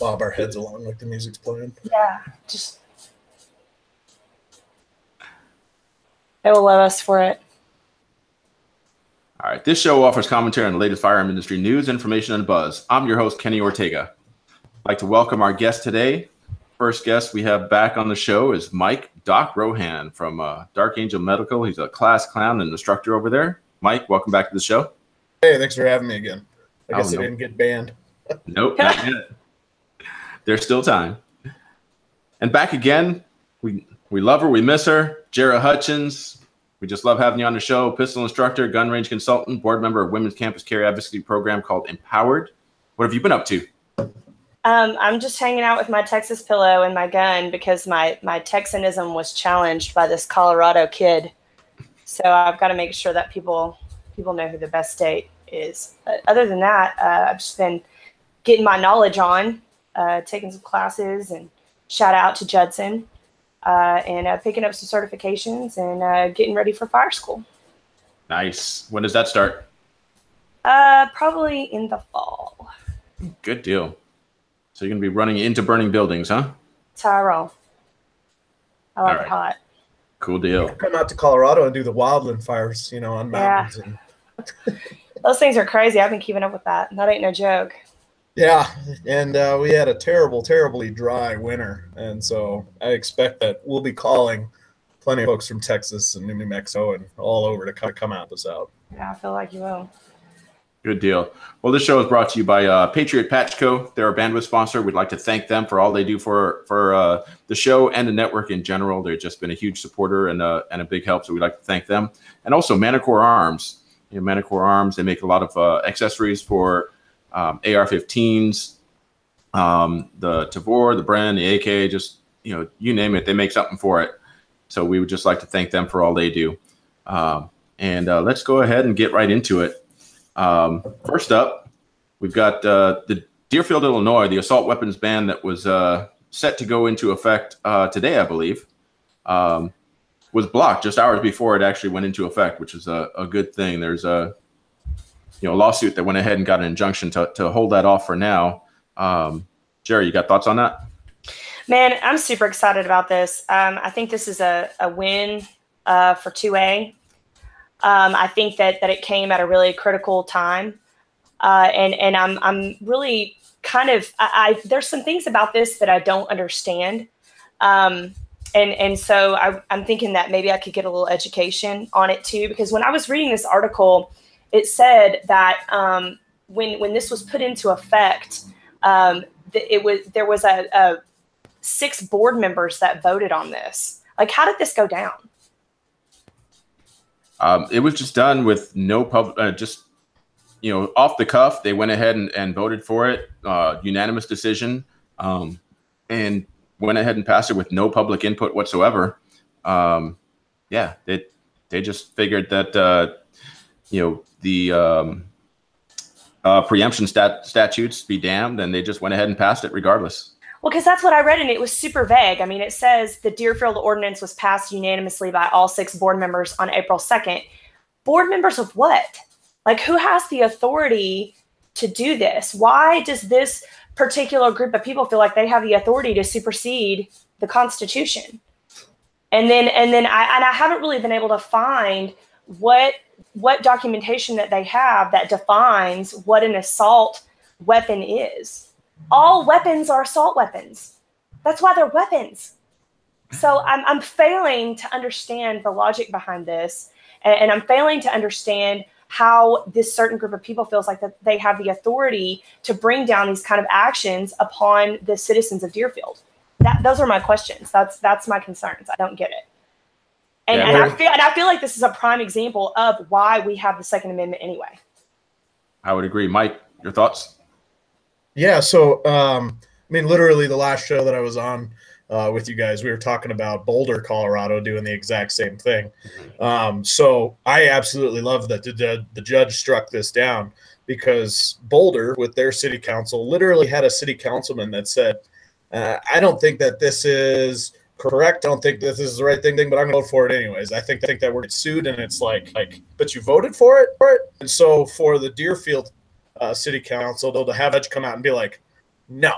bob our heads along like the music's playing. Yeah, just they will love us for it. All right, this show offers commentary on the latest firearm industry news, information, and buzz. I'm your host, Kenny Ortega. I'd like to welcome our guest today. First guest we have back on the show is Mike Doc Rohan from Dark Angel Medical. He's a class clown and instructor over there. Mike, welcome back to the show. Hey, thanks for having me again. I guess I didn't get banned. Nope, not yet. There's still time. And back again, we love her, we miss her, Jara Hutchins. We just love having you on the show. Pistol instructor, gun range consultant, board member of Women's Campus Carry Advocacy Program called Empowered. What have you been up to? I'm just hanging out with my Texas pillow and my gun because my Texanism was challenged by this Colorado kid. So I've got to make sure that people know who the best state is. But other than that, I've just been getting my knowledge on, taking some classes, and shout out to Judson, and picking up some certifications and getting ready for fire school. Nice. When does that start? Probably in the fall. Good deal. So you're going to be running into burning buildings, huh? That's how I roll. I like it hot. Cool deal. Come out to Colorado and do the wildland fires, on mountains. Yeah. Those things are crazy. I've been keeping up with that. That ain't no joke. Yeah, and we had a terribly dry winter, and so I expect that we'll be calling plenty of folks from Texas and New Mexico and all over to come out this out. Yeah, I feel like you will. Good deal. Well, this show is brought to you by Patriot Patch Co. They're our bandwidth sponsor. We'd like to thank them for all they do for the show and the network in general. They've just been a huge supporter and a big help, so we'd like to thank them. And also Manticore Arms. Manticore Arms, they make a lot of accessories for AR-15s, the Tavor, the Bren, the AK, just, you name it, they make something for it. So we would just like to thank them for all they do. And let's go ahead and get right into it. First up, we've got the Deerfield, Illinois, the assault weapons ban that was set to go into effect today, I believe, was blocked just hours before it actually went into effect, which is a good thing. There's a lawsuit that went ahead and got an injunction to hold that off for now. Jerry, you got thoughts on that? Man, I'm super excited about this. I think this is a win for 2A. I think that it came at a really critical time. And I'm really kind of, there's some things about this that I don't understand. And so I'm thinking that maybe I could get a little education on it too, because when I was reading this article, it said that when this was put into effect, there was a 6 board members that voted on this. Like, how did this go down? It was just done with no public, just off the cuff. They went ahead and voted for it, unanimous decision, and went ahead and passed it with no public input whatsoever. Yeah, they just figured that the preemption statutes be damned, and they just went ahead and passed it regardless. Well, because that's what I read, and it was super vague. I mean, it says the Deerfield ordinance was passed unanimously by all 6 board members on April 2nd. Board members of what? Like, who has the authority to do this? Why does this particular group of people feel like they have the authority to supersede the Constitution? And then I haven't really been able to find what documentation that they have that defines what an assault weapon is. All weapons are assault weapons. That's why they're weapons. So I'm failing to understand the logic behind this, and I'm failing to understand how this certain group of people feels like that they have the authority to bring down these kind of actions upon the citizens of Deerfield. Those are my questions. That's my concerns. I don't get it. And I feel like this is a prime example of why we have the Second Amendment anyway. I would agree. Mike, your thoughts? Yeah, so literally the last show that I was on with you guys, we were talking about Boulder, Colorado, doing the exact same thing. So I absolutely love that the judge struck this down, because Boulder, with their city council, literally had a city councilman that said, I don't think that this is correct. I don't think this is the right thing, but I'm going to vote for it anyways. I think that we're sued, and it's like, but you voted for it? And so for the Deerfield city council, they'll have a judge come out and be like, no,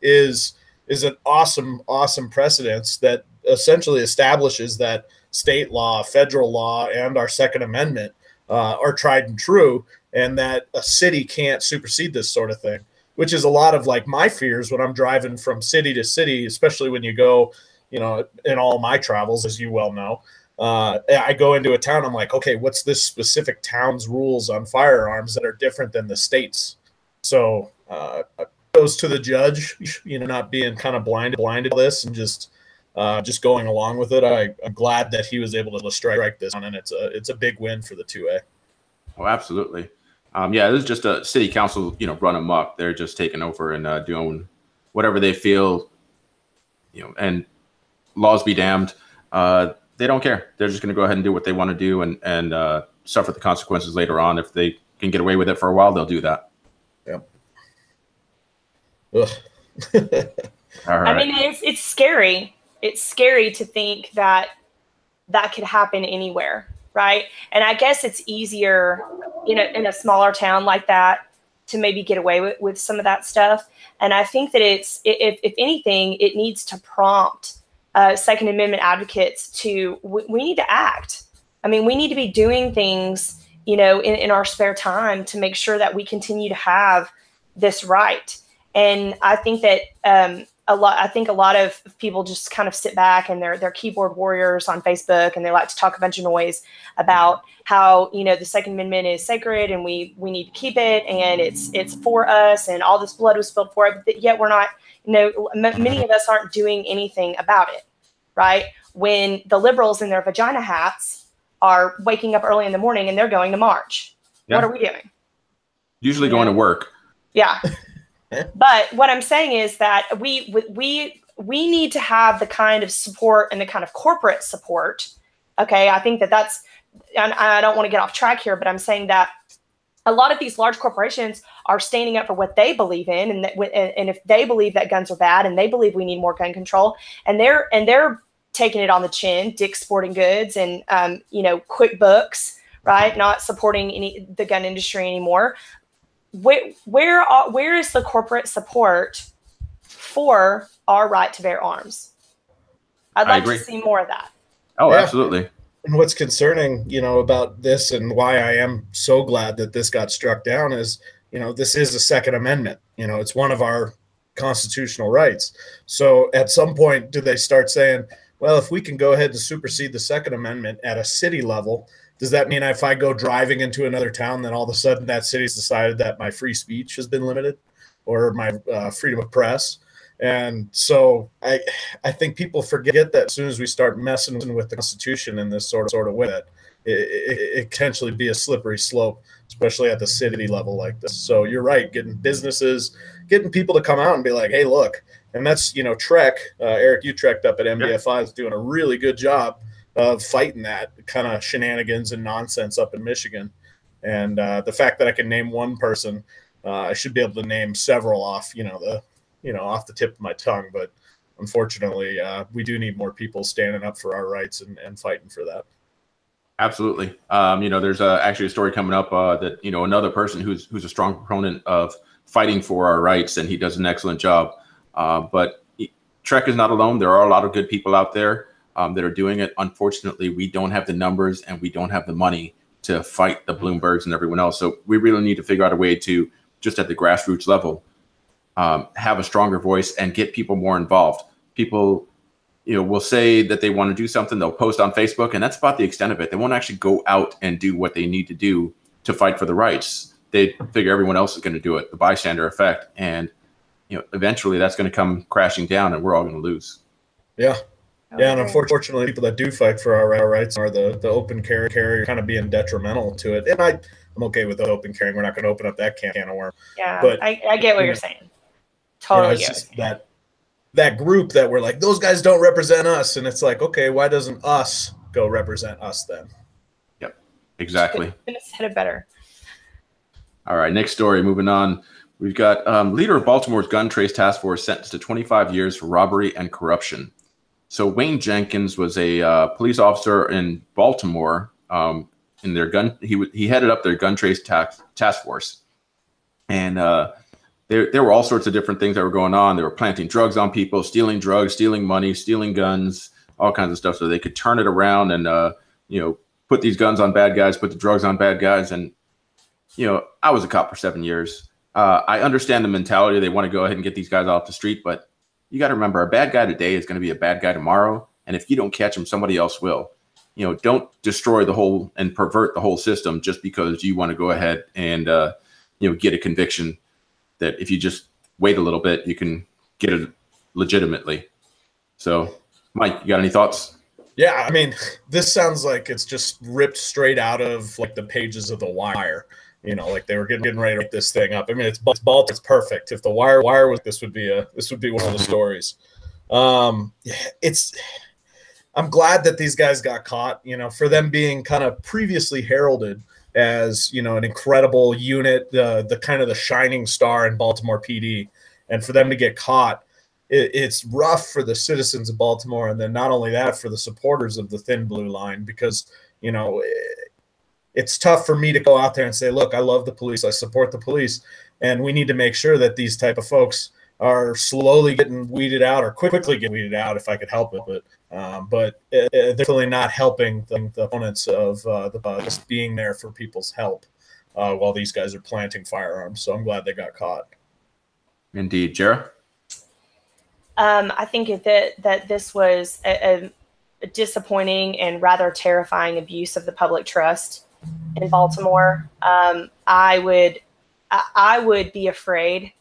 is an awesome precedence that essentially establishes that state law, federal law, and our Second Amendment are tried and true, and that a city can't supersede this sort of thing, which is a lot of like my fears when I'm driving from city to city, especially when you go, you know, in all my travels, as you well know. I go into a town, I'm like, okay, what's this specific town's rules on firearms that are different than the state's? So goes to the judge, you know, not being kind of blinded to this and just going along with it. I'm glad that he was able to strike this one, and it's a big win for the 2A. Oh, absolutely. Yeah, this is just a city council, you know, run amok. They're just taking over and doing whatever they feel, you know, and laws be damned. They don't care. They're just going to go ahead and do what they want to do and suffer the consequences later on. If they can get away with it for a while, they'll do that. Yep. All right. I mean, it's scary. It's scary to think that that could happen anywhere, right? And I guess it's easier in a smaller town like that to maybe get away with some of that stuff. And I think that if anything, it needs to prompt Second Amendment advocates to, we need to act. I mean, we need to be doing things, you know, in our spare time to make sure that we continue to have this right. And I think that a lot of people just kind of sit back and they're keyboard warriors on Facebook, and they like to talk a bunch of noise about how, you know, the Second Amendment is sacred and we need to keep it, and it's for us, and all this blood was spilled for it. But yet we're not, you know, many of us aren't doing anything about it, right? When the liberals in their vagina hats are waking up early in the morning and they're going to march, What are we doing? Usually going to work. Yeah. But what I'm saying is that we need to have the kind of support and the kind of corporate support. Okay, I think that's, and I don't want to get off track here, but I'm saying that a lot of these large corporations are standing up for what they believe in, and if they believe that guns are bad, and they believe we need more gun control, and they're taking it on the chin, Dick's Sporting Goods and you know, QuickBooks, right? Not supporting the gun industry anymore. Where is the corporate support for our right to bear arms? I'd like to see more of that. Oh, yeah. Absolutely. And what's concerning, you know, about this, and why I am so glad that this got struck down, is, you know, this is a Second Amendment. You know, it's one of our constitutional rights. So at some point, do they start saying, well, if we can go ahead and supersede the Second Amendment at a city level, does that mean if I go driving into another town, then all of a sudden that city's decided that my free speech has been limited, or my freedom of press? And so I think people forget that as soon as we start messing with the Constitution in this sort of way, that it potentially be a slippery slope, especially at the city level like this. So you're right, getting businesses, getting people to come out and be like, hey, look. And that's, you know, Trek, Eric, you trekked up at MBFI, is doing a really good job of fighting that kind of shenanigans and nonsense up in Michigan. And the fact that I can name one person, I should be able to name several off, off the tip of my tongue. But unfortunately, we do need more people standing up for our rights and fighting for that. Absolutely. There's actually a story coming up that, you know, another person who's a strong proponent of fighting for our rights, and he does an excellent job. But Trek is not alone. There are a lot of good people out there that are doing it. Unfortunately, we don't have the numbers and we don't have the money to fight the Bloombergs and everyone else. So we really need to figure out a way to, just at the grassroots level, have a stronger voice and get people more involved. People, you know, will say that they want to do something. They'll post on Facebook, and that's about the extent of it. They won't actually go out and do what they need to do to fight for the rights. They figure everyone else is going to do it, the bystander effect. And, you know, eventually that's going to come crashing down and we're all going to lose. Yeah. Yeah, and unfortunately, people that do fight for our rights are the open carry kind of being detrimental to it. And I'm okay with the open carrying. We're not going to open up that can of worms. Yeah, but I get what you're saying. Totally. It's just that group that we're like, those guys don't represent us. And it's like, okay, why doesn't us go represent us then? Yep, exactly. Couldn't have said it better. All right, next story, moving on. We've got leader of Baltimore's gun trace task force sentenced to 25 years for robbery and corruption. So Wayne Jenkins was a police officer in Baltimore. In their gun, he headed up their gun trace task force, and there were all sorts of different things that were going on. They were planting drugs on people, stealing drugs, stealing money, stealing guns, all kinds of stuff, so they could turn it around and put these guns on bad guys, put the drugs on bad guys. And I was a cop for 7 years. I understand the mentality. They want to go ahead and get these guys off the street, but you got to remember, a bad guy today is going to be a bad guy tomorrow, and if you don't catch him, somebody else will. Don't destroy the whole and pervert the whole system just because you want to go ahead and get a conviction that if you just wait a little bit, you can get it legitimately. So, Mike, you got any thoughts? Yeah, I mean, this sounds like it's just ripped straight out of like the pages of The Wire. Like they were getting ready to write this thing up. I mean, it's Bolt. It's perfect. If The Wire was, this would be one of the stories. I'm glad that these guys got caught. For them being kind of previously heralded as an incredible unit, the kind of the shining star in Baltimore PD, and for them to get caught, it's rough for the citizens of Baltimore, and then not only that, for the supporters of the Thin Blue Line, because it's tough for me to go out there and say, look, I love the police, I support the police, and we need to make sure that these type of folks are slowly getting weeded out, or quickly get weeded out if I could help it. But they're definitely not helping the opponents of just being there for people's help while these guys are planting firearms. So I'm glad they got caught. Indeed. Jara? I think that this was a disappointing and rather terrifying abuse of the public trust in Baltimore. I would be afraid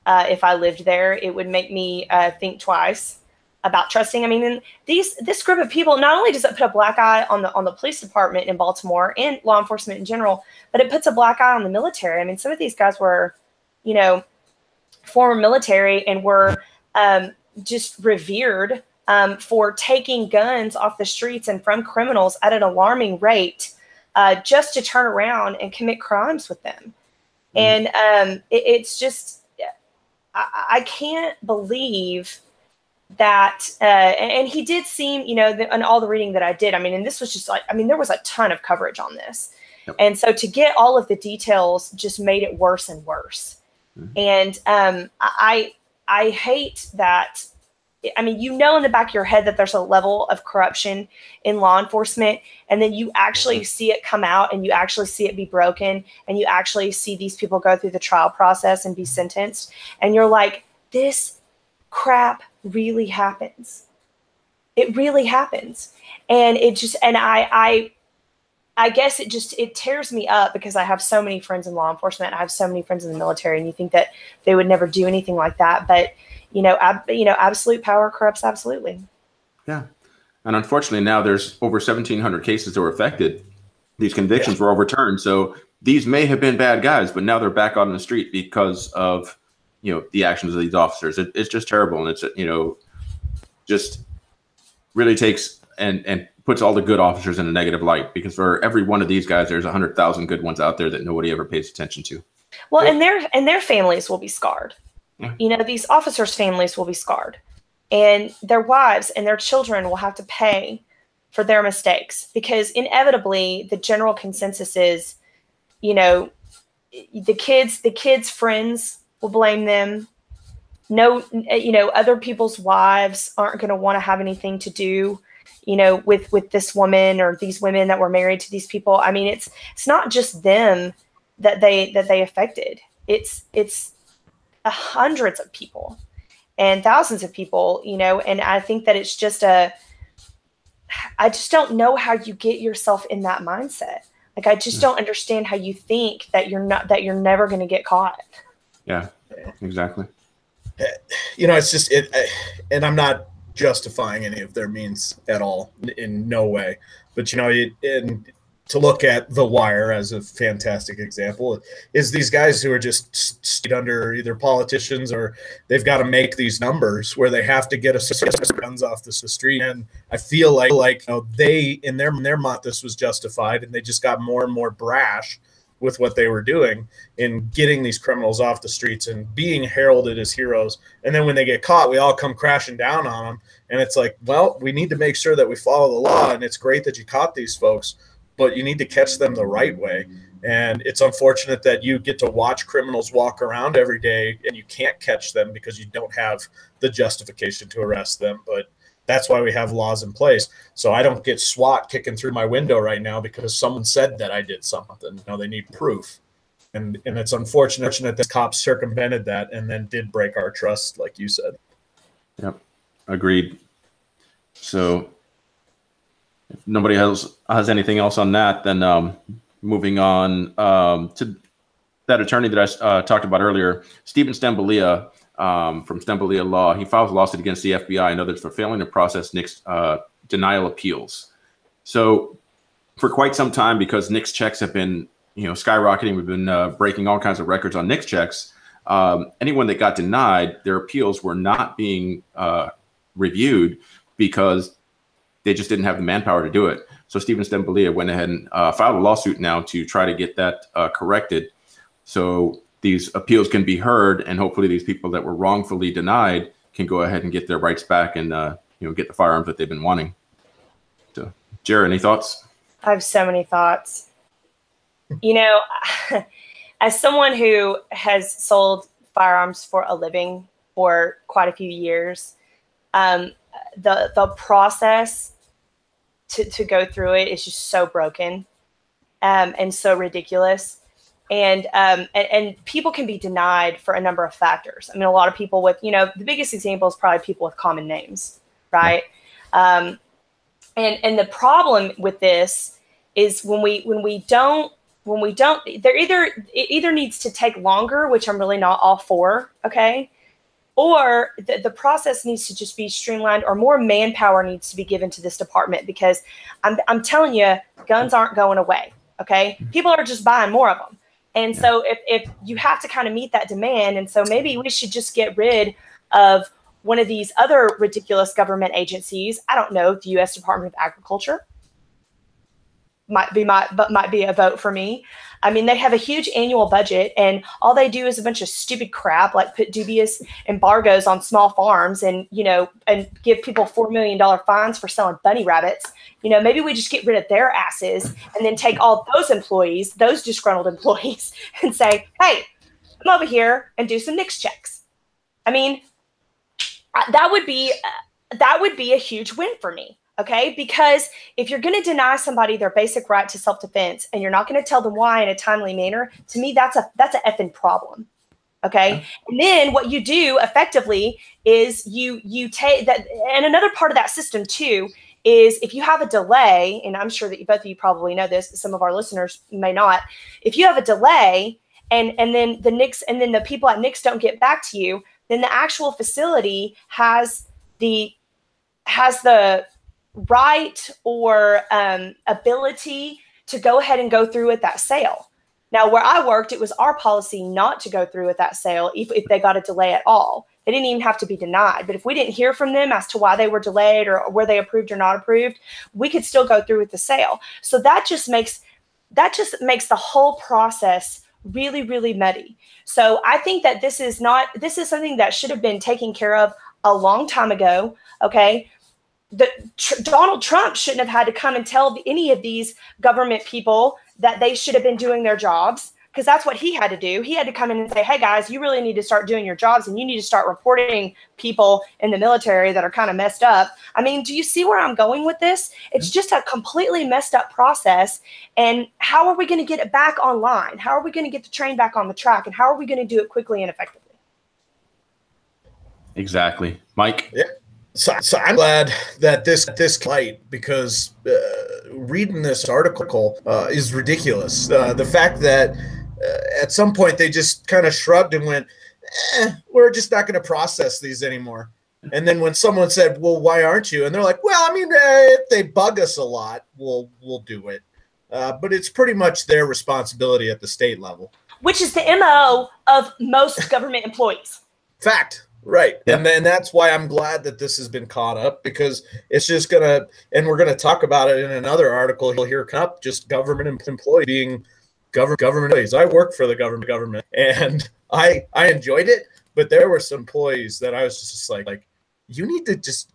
if I lived there. It would make me think twice about trusting. I mean, this group of people, not only does it put a black eye on the police department in Baltimore and law enforcement in general, but it puts a black eye on the military. I mean, some of these guys were, former military and were just revered for taking guns off the streets and from criminals at an alarming rate, just to turn around and commit crimes with them. And it's just, I can't believe that. And he did seem, in all the reading that I did, I mean, and this was just like, I mean, there was a ton of coverage on this. Yep. And so to get all of the details just made it worse and worse. And I hate that. I mean, in the back of your head that there's a level of corruption in law enforcement, and then you actually see it come out, and you actually see it be broken, and you actually see these people go through the trial process and be sentenced. And you're like, this crap really happens. It really happens. And it just, and I guess it tears me up, because I have so many friends in law enforcement. I have so many friends in the military, and you think that they would never do anything like that. But, absolute power corrupts absolutely. Yeah. And unfortunately, now there's over 1,700 cases that were affected. These convictions were overturned. So these may have been bad guys, but now they're back on the street because of, the actions of these officers. It's just terrible. And it's, just really takes and puts all the good officers in a negative light, because for every one of these guys, there's 100,000 good ones out there that nobody ever pays attention to. Well, and their families will be scarred. Yeah. These officers' families will be scarred, and their wives and their children will have to pay for their mistakes, because inevitably the general consensus is, the kids' friends will blame them. No, other people's wives aren't going to want to have anything to do, with this woman or these women that were married to these people. I mean, it's not just them that they affected. It's hundreds of people and thousands of people, and I think that it's just I just don't know how you get yourself in that mindset. Like, I just don't understand how you think that you're never going to get caught. Yeah, exactly. It's just and I'm not justifying any of their means at all, in no way. But, and to look at The Wire as a fantastic example is these guys who are just under either politicians, or they've got to make these numbers where they have to get a guns off the street. And I feel like they, in their mind, this was justified, and they just got more and more brash with what they were doing in getting these criminals off the streets and being heralded as heroes. And then when they get caught, we all come crashing down on them. And it's like, well, we need to make sure that we follow the law. And it's great that you caught these folks, but you need to catch them the right way. And it's unfortunate that you get to watch criminals walk around every day and you can't catch them because you don't have the justification to arrest them. But that's why we have laws in place. So I don't get SWAT kicking through my window right now because someone said that I did something. They need proof. And it's unfortunate that cops circumvented that and then did break our trust, like you said. Yep, agreed. So if nobody else has anything else on that, then moving on to that attorney that I talked about earlier, Stephen Stempel from Stempel Law. He files a lawsuit against the FBI and others for failing to process NICS denial appeals. So for quite some time, because NICS checks have been skyrocketing, we've been breaking all kinds of records on NICS checks. Anyone that got denied, their appeals were not being reviewed because they just didn't have the manpower to do it. So Stephen Stempel went ahead and filed a lawsuit now to try to get that corrected. So these appeals can be heard, and hopefully these people that were wrongfully denied can go ahead and get their rights back and get the firearms that they've been wanting. So, Jared, any thoughts? I have so many thoughts. As someone who has sold firearms for a living for quite a few years, the process to go through it is just so broken and so ridiculous. And people can be denied for a number of factors. I mean, a lot of people with, the biggest example is probably people with common names, right? And the problem with this is when we don't, it either needs to take longer, which I'm really not all for, okay? Or the process needs to just be streamlined, or more manpower needs to be given to this department, because I'm telling you, guns aren't going away, okay? People are just buying more of them. And so if you have to kind of meet that demand, and so maybe we should just get rid of one of these other ridiculous government agencies. I don't know, the U.S. Department of Agriculture might be a vote for me. I mean, they have a huge annual budget, and all they do is a bunch of stupid crap, like put dubious embargoes on small farms and give people $4 million fines for selling bunny rabbits. Maybe we just get rid of their asses and then take all those employees, those disgruntled employees, and say, hey, come over here and do some NICS checks. I mean, that would be a huge win for me. Okay, because if you're going to deny somebody their basic right to self-defense and you're not going to tell them why in a timely manner, to me, that's a effing problem. Okay, and then what you do effectively is you take that, and another part of that system too is if you have a delay, and I'm sure that both of you probably know this, but some of our listeners may not. If you have a delay and then the NICS and then the people at NICS don't get back to you, then the actual facility has the right or ability to go ahead and go through with that sale. Now, where I worked, it was our policy not to go through with that sale if they got a delay at all. They didn't even have to be denied. But if we didn't hear from them as to why they were delayed or were they approved or not approved, we could still go through with the sale. So that just makes the whole process really, really muddy. So I think that this is something that should have been taken care of a long time ago. Okay. Donald Trump shouldn't have had to come and tell any of these government people that they should have been doing their jobs, because that's what he had to do. He had to come in and say, hey, guys, you really need to start doing your jobs, and you need to start reporting people in the military that are kind of messed up. I mean, do you see where I'm going with this? It's just a completely messed up process. And how are we going to get it back online? How are we going to get the train back on the track? And how are we going to do it quickly and effectively? Exactly. Mike? Yeah. So I'm glad that this light, because reading this article is ridiculous. The fact that at some point they just kind of shrugged and went, we're just not going to process these anymore. And then when someone said, well, why aren't you? And they're like, well, I mean, if they bug us a lot, we'll do it. But it's pretty much their responsibility at the state level. Which is the MO of most government employees. Fact. Right. Yeah. And then that's why I'm glad that this has been caught up, because it's just going to, and we're going to talk about it in another article here come up, just government employee being government employees. I work for the government and I enjoyed it, but there were some employees that I was just like, you need to just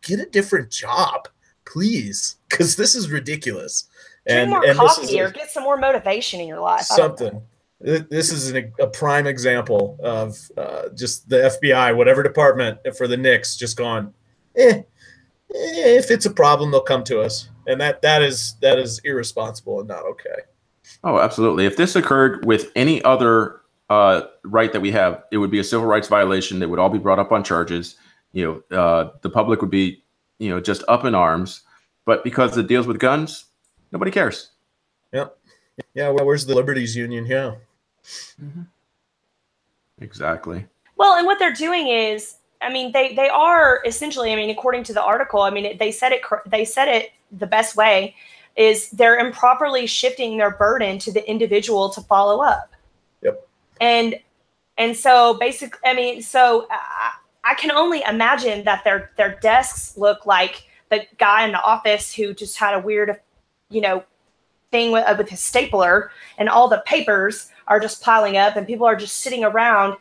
get a different job, please, because this is ridiculous. Drink more this coffee is or get some more motivation in your life. something. This is a prime example of just the FBI, whatever department for the Knicks, just gone, if it's a problem, they'll come to us. And that is irresponsible and not okay. Oh, absolutely. If this occurred with any other right that we have, it would be a civil rights violation. They would all be brought up on charges. The public would be, just up in arms. But because it deals with guns, nobody cares. Yep. Yeah. Well, where's the Liberties Union? Yeah. Mm-hmm. Exactly. Well, and what they're doing is, I mean, they are essentially, I mean, according to the article, I mean, they said it the best way is they're improperly shifting their burden to the individual to follow up. Yep. And so basically, I mean, so I can only imagine that their desks look like the guy in the office who just had a weird, thing with his stapler, and all the papers are just piling up, and people are just sitting around,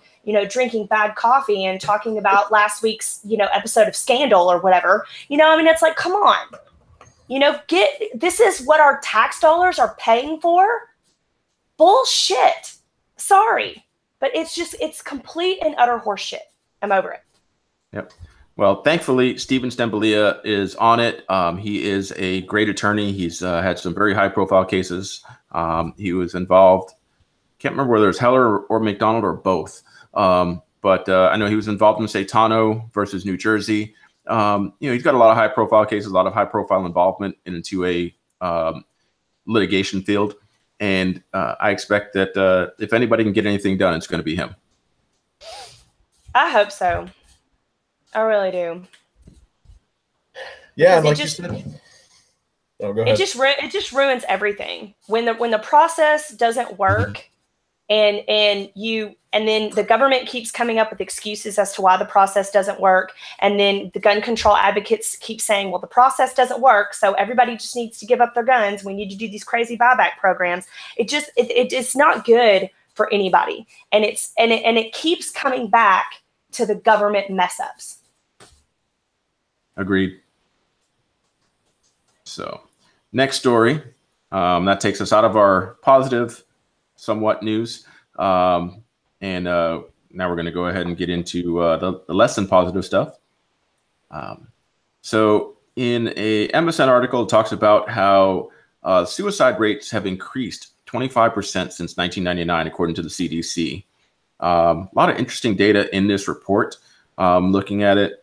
drinking bad coffee and talking about last week's, episode of Scandal or whatever. I mean, it's like, come on, this is what our tax dollars are paying for? Bullshit. Sorry. But it's complete and utter horseshit. I'm over it. Yep. Well, thankfully, Stephen Stempel is on it. He is a great attorney. He's had some very high-profile cases. He was involved. Can't remember whether it's Heller or McDonald or both. But I know he was involved in Saitano versus New Jersey. He's got a lot of high-profile cases, a lot of high-profile involvement into a litigation field. And I expect that if anybody can get anything done, it's going to be him. I hope so. I really do. Yeah, like you said. Oh, go ahead. It just ruins everything when the process doesn't work, and then the government keeps coming up with excuses as to why the process doesn't work, and then the gun control advocates keep saying, well, the process doesn't work, so everybody just needs to give up their guns. We need to do these crazy buyback programs. It's not good for anybody, and it keeps coming back to the government mess ups. Agreed. So, next story. That takes us out of our positive, somewhat news. And now we're going to go ahead and get into the less than positive stuff. So, in a MSN article, it talks about how suicide rates have increased 25% since 1999, according to the CDC. A lot of interesting data in this report. Looking at it,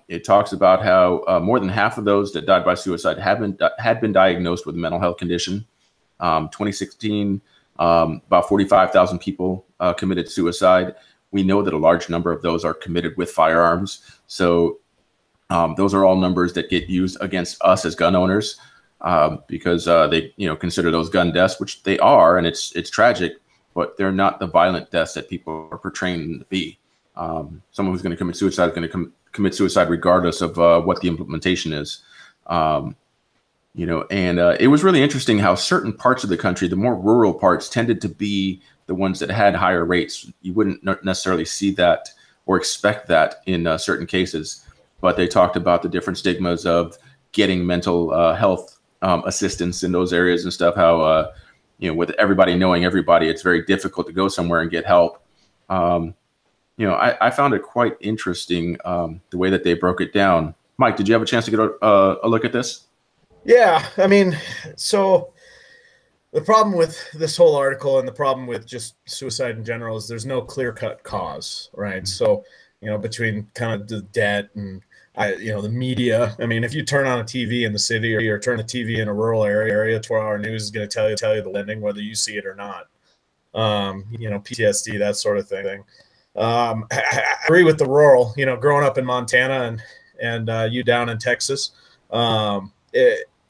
it talks about how more than half of those that died by suicide had been diagnosed with a mental health condition. 2016, about 45,000 people committed suicide. We know that a large number of those are committed with firearms. So those are all numbers that get used against us as gun owners because they consider those gun deaths, which they are, and it's tragic, but they're not the violent deaths that people are portraying them to be. Someone who's going to commit suicide is going to commit suicide regardless of what the implementation is. And it was really interesting how certain parts of the country, the more rural parts, tended to be the ones that had higher rates. You wouldn't necessarily see that or expect that in certain cases, but they talked about the different stigmas of getting mental health assistance in those areas and stuff, how with everybody knowing everybody, it's very difficult to go somewhere and get help. I found it quite interesting the way that they broke it down. Mike, did you have a chance to get a look at this? Yeah, I mean, so the problem with this whole article and the problem with just suicide in general is there's no clear-cut cause, right? So, between kind of the debt and the media. I mean, if you turn on a TV in the city or turn a TV in a rural area, 24-hour news is going to tell you the landing, whether you see it or not. PTSD, that sort of thing. I agree with the rural. Growing up in Montana and you down in Texas,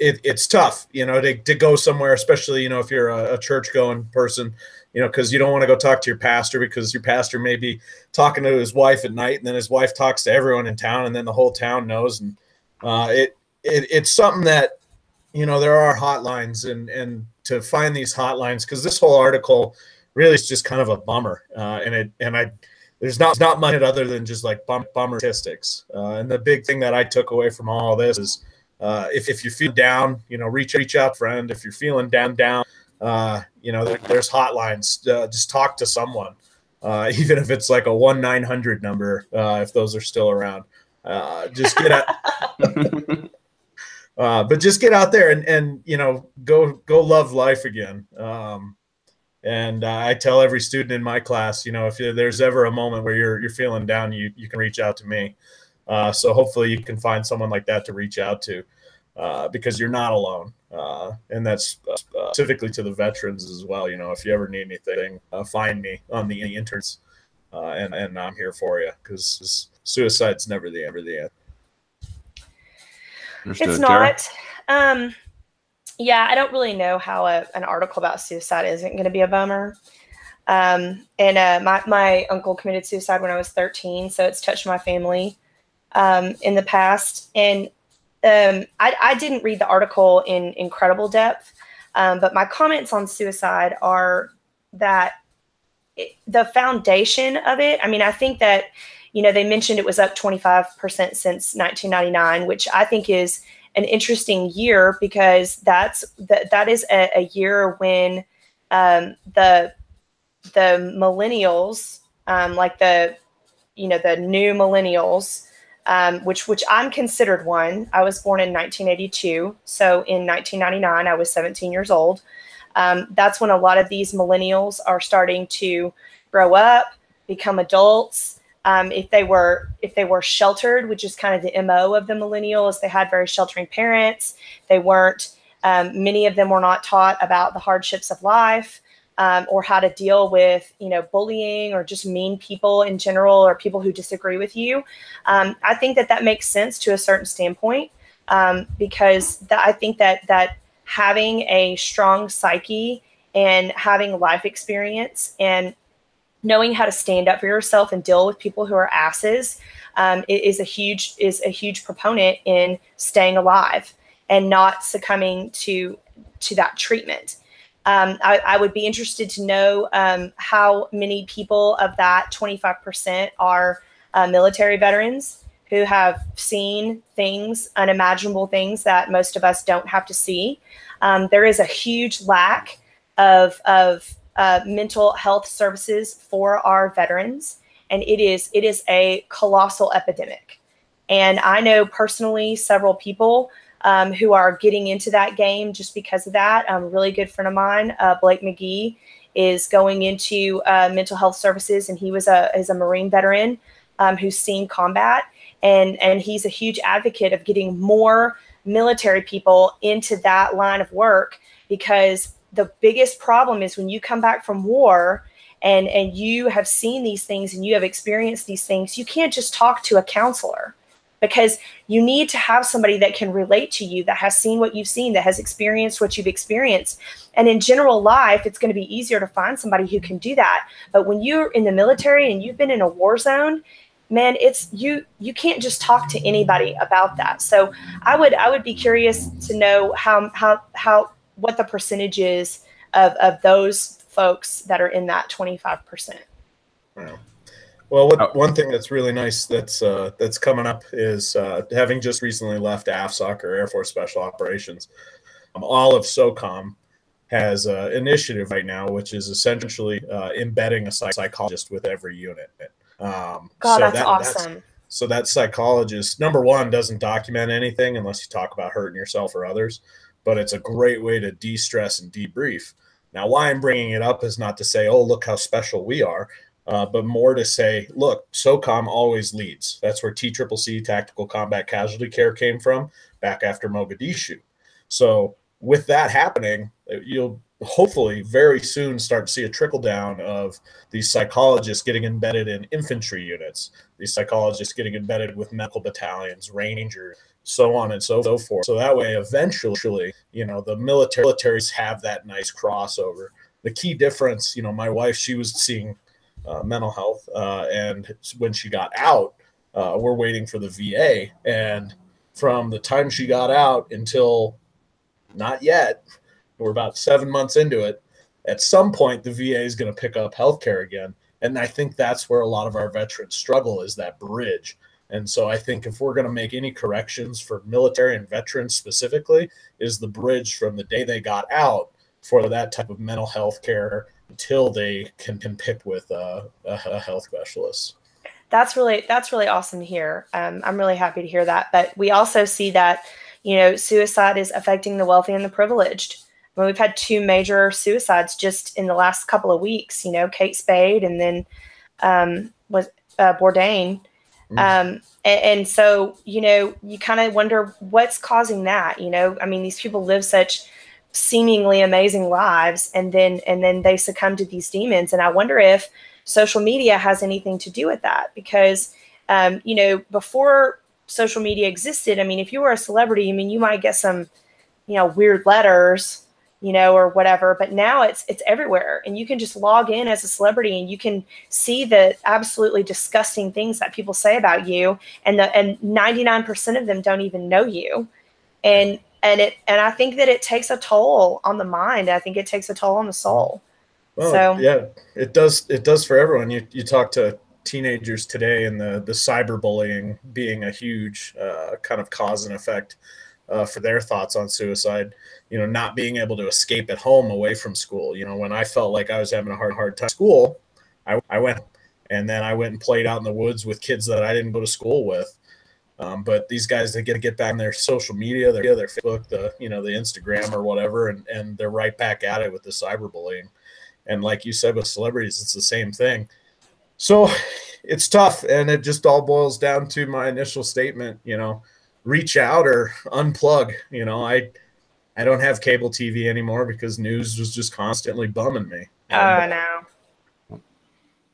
it's tough, to go somewhere, especially if you're a church-going person. Because you don't want to go talk to your pastor because your pastor may be talking to his wife at night, and then his wife talks to everyone in town, and then the whole town knows. And it's something that, there are hotlines, and to find these hotlines, because this whole article really is just kind of a bummer. There's not much other than just like bummer statistics. And the big thing that I took away from all this is, if you feel down, reach out, friend. If you're feeling down, there's hotlines. Just talk to someone, even if it's like a 1-900 number, if those are still around. Just get out. But just get out there and go love life again. And I tell every student in my class, if there's ever a moment where you're feeling down, you can reach out to me. So hopefully you can find someone like that to reach out to, because you're not alone. And that's specifically to the veterans as well. If you ever need anything, find me on the interns, and I'm here for you, because suicide's never the end. It's not. Yeah, I don't really know how an article about suicide isn't going to be a bummer. My uncle committed suicide when I was 13, so it's touched my family in the past. And I didn't read the article in incredible depth, but my comments on suicide are that the foundation of it, I think that, they mentioned it was up 25% since 1999, which I think is an interesting year, because that is a year when the millennials, like the new millennials, which I'm considered one. I was born in 1982, so in 1999 I was 17 years old. That's when a lot of these millennials are starting to grow up, become adults. If they were sheltered, which is kind of the MO of the millennials, they had very sheltering parents. They weren't, many of them were not taught about the hardships of life, or how to deal with, bullying or just mean people in general, or people who disagree with you. I think that makes sense to a certain standpoint, because I think that having a strong psyche and having life experience and knowing how to stand up for yourself and deal with people who are asses is a huge proponent in staying alive and not succumbing to that treatment. I would be interested to know how many people of that 25% are military veterans who have seen things, unimaginable things that most of us don't have to see. There is a huge lack of mental health services for our veterans, and it is a colossal epidemic. And I know personally several people who are getting into that game just because of that. A really good friend of mine, Blake McGee, is going into mental health services, and he is a Marine veteran who's seen combat, and he's a huge advocate of getting more military people into that line of work, because the biggest problem is when you come back from war and you have seen these things and you have experienced these things, you can't just talk to a counselor, because you need to have somebody that can relate to you, that has seen what you've seen, that has experienced what you've experienced. And in general life, it's going to be easier to find somebody who can do that. But when you're in the military and you've been in a war zone, man, it's you can't just talk to anybody about that. So I would be curious to know how what the percentage is of those folks that are in that 25%. Wow. Well, one thing that's really nice that's coming up is having just recently left AFSOC, or Air Force Special Operations. All of SOCOM has an initiative right now, which is essentially embedding a psychologist with every unit. God, that's awesome. So that psychologist, number one, doesn't document anything unless you talk about hurting yourself or others, but it's a great way to de-stress and debrief. Now, why I'm bringing it up is not to say, oh, look how special we are, but more to say, look, SOCOM always leads. That's where TCCC, Tactical Combat Casualty Care, came from back after Mogadishu. So with that happening, you'll hopefully very soon start to see a trickle down of these psychologists getting embedded in infantry units, these psychologists getting embedded with medical battalions, rangers, so on and so forth. So that way, eventually, the militaries have that nice crossover. The key difference, my wife, she was seeing mental health, and when she got out, we're waiting for the VA. And from the time she got out until not yet, we're about 7 months into it. At some point, the VA is going to pick up healthcare again. And I think that's where a lot of our veterans struggle, is that bridge. And so I think if we're going to make any corrections for military and veterans specifically, is the bridge from the day they got out for that type of mental health care until they can pick with a health specialist. That's really awesome to hear. I'm really happy to hear that. But we also see that, you know, suicide is affecting the wealthy and the privileged. I mean, we've had 2 major suicides just in the last couple of weeks, you know, Kate Spade and then Bourdain. And so, you know, you kind of wonder what's causing that. You know, I mean, these people live such seemingly amazing lives, and then they succumb to these demons. And I wonder if social media has anything to do with that, because, you know, before social media existed, I mean, if you were a celebrity, I mean, you might get some, you know, weird letters, you know, or whatever, but now it's everywhere, and you can just log in as a celebrity and you can see the absolutely disgusting things that people say about you, and 99% of them don't even know you. And I think that it takes a toll on the mind. I think it takes a toll on the soul. Well, so yeah, it does for everyone. You talk to teenagers today, and the cyberbullying being a huge kind of cause and effect for their thoughts on suicide. You know, not being able to escape at home away from school. You know, when I felt like I was having a hard time at school, I went, and then I went and played out in the woods with kids that I didn't go to school with. But these guys, they get back on their social media, their Facebook, the Instagram or whatever, and they're right back at it with the cyberbullying. And like you said, with celebrities, it's the same thing. So it's tough, and it just all boils down to my initial statement, you know, reach out or unplug. You know, I don't have cable TV anymore because news was just constantly bumming me. Oh, no.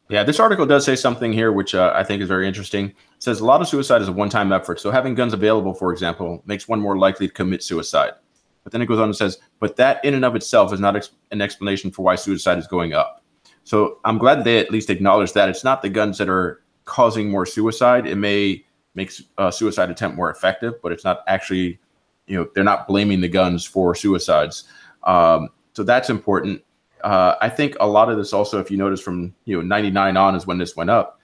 Yeah, this article does say something here which I think is very interesting. It says a lot of suicide is a one-time effort. So having guns available, for example, makes one more likely to commit suicide. But then it goes on and says, but that in and of itself is not an explanation for why suicide is going up. So I'm glad they at least acknowledge that it's not the guns that are causing more suicide. It may make a suicide attempt more effective, but it's not actually, you know, they're not blaming the guns for suicides. So that's important. I think a lot of this also, if you notice from, you know, 99 on is when this went up.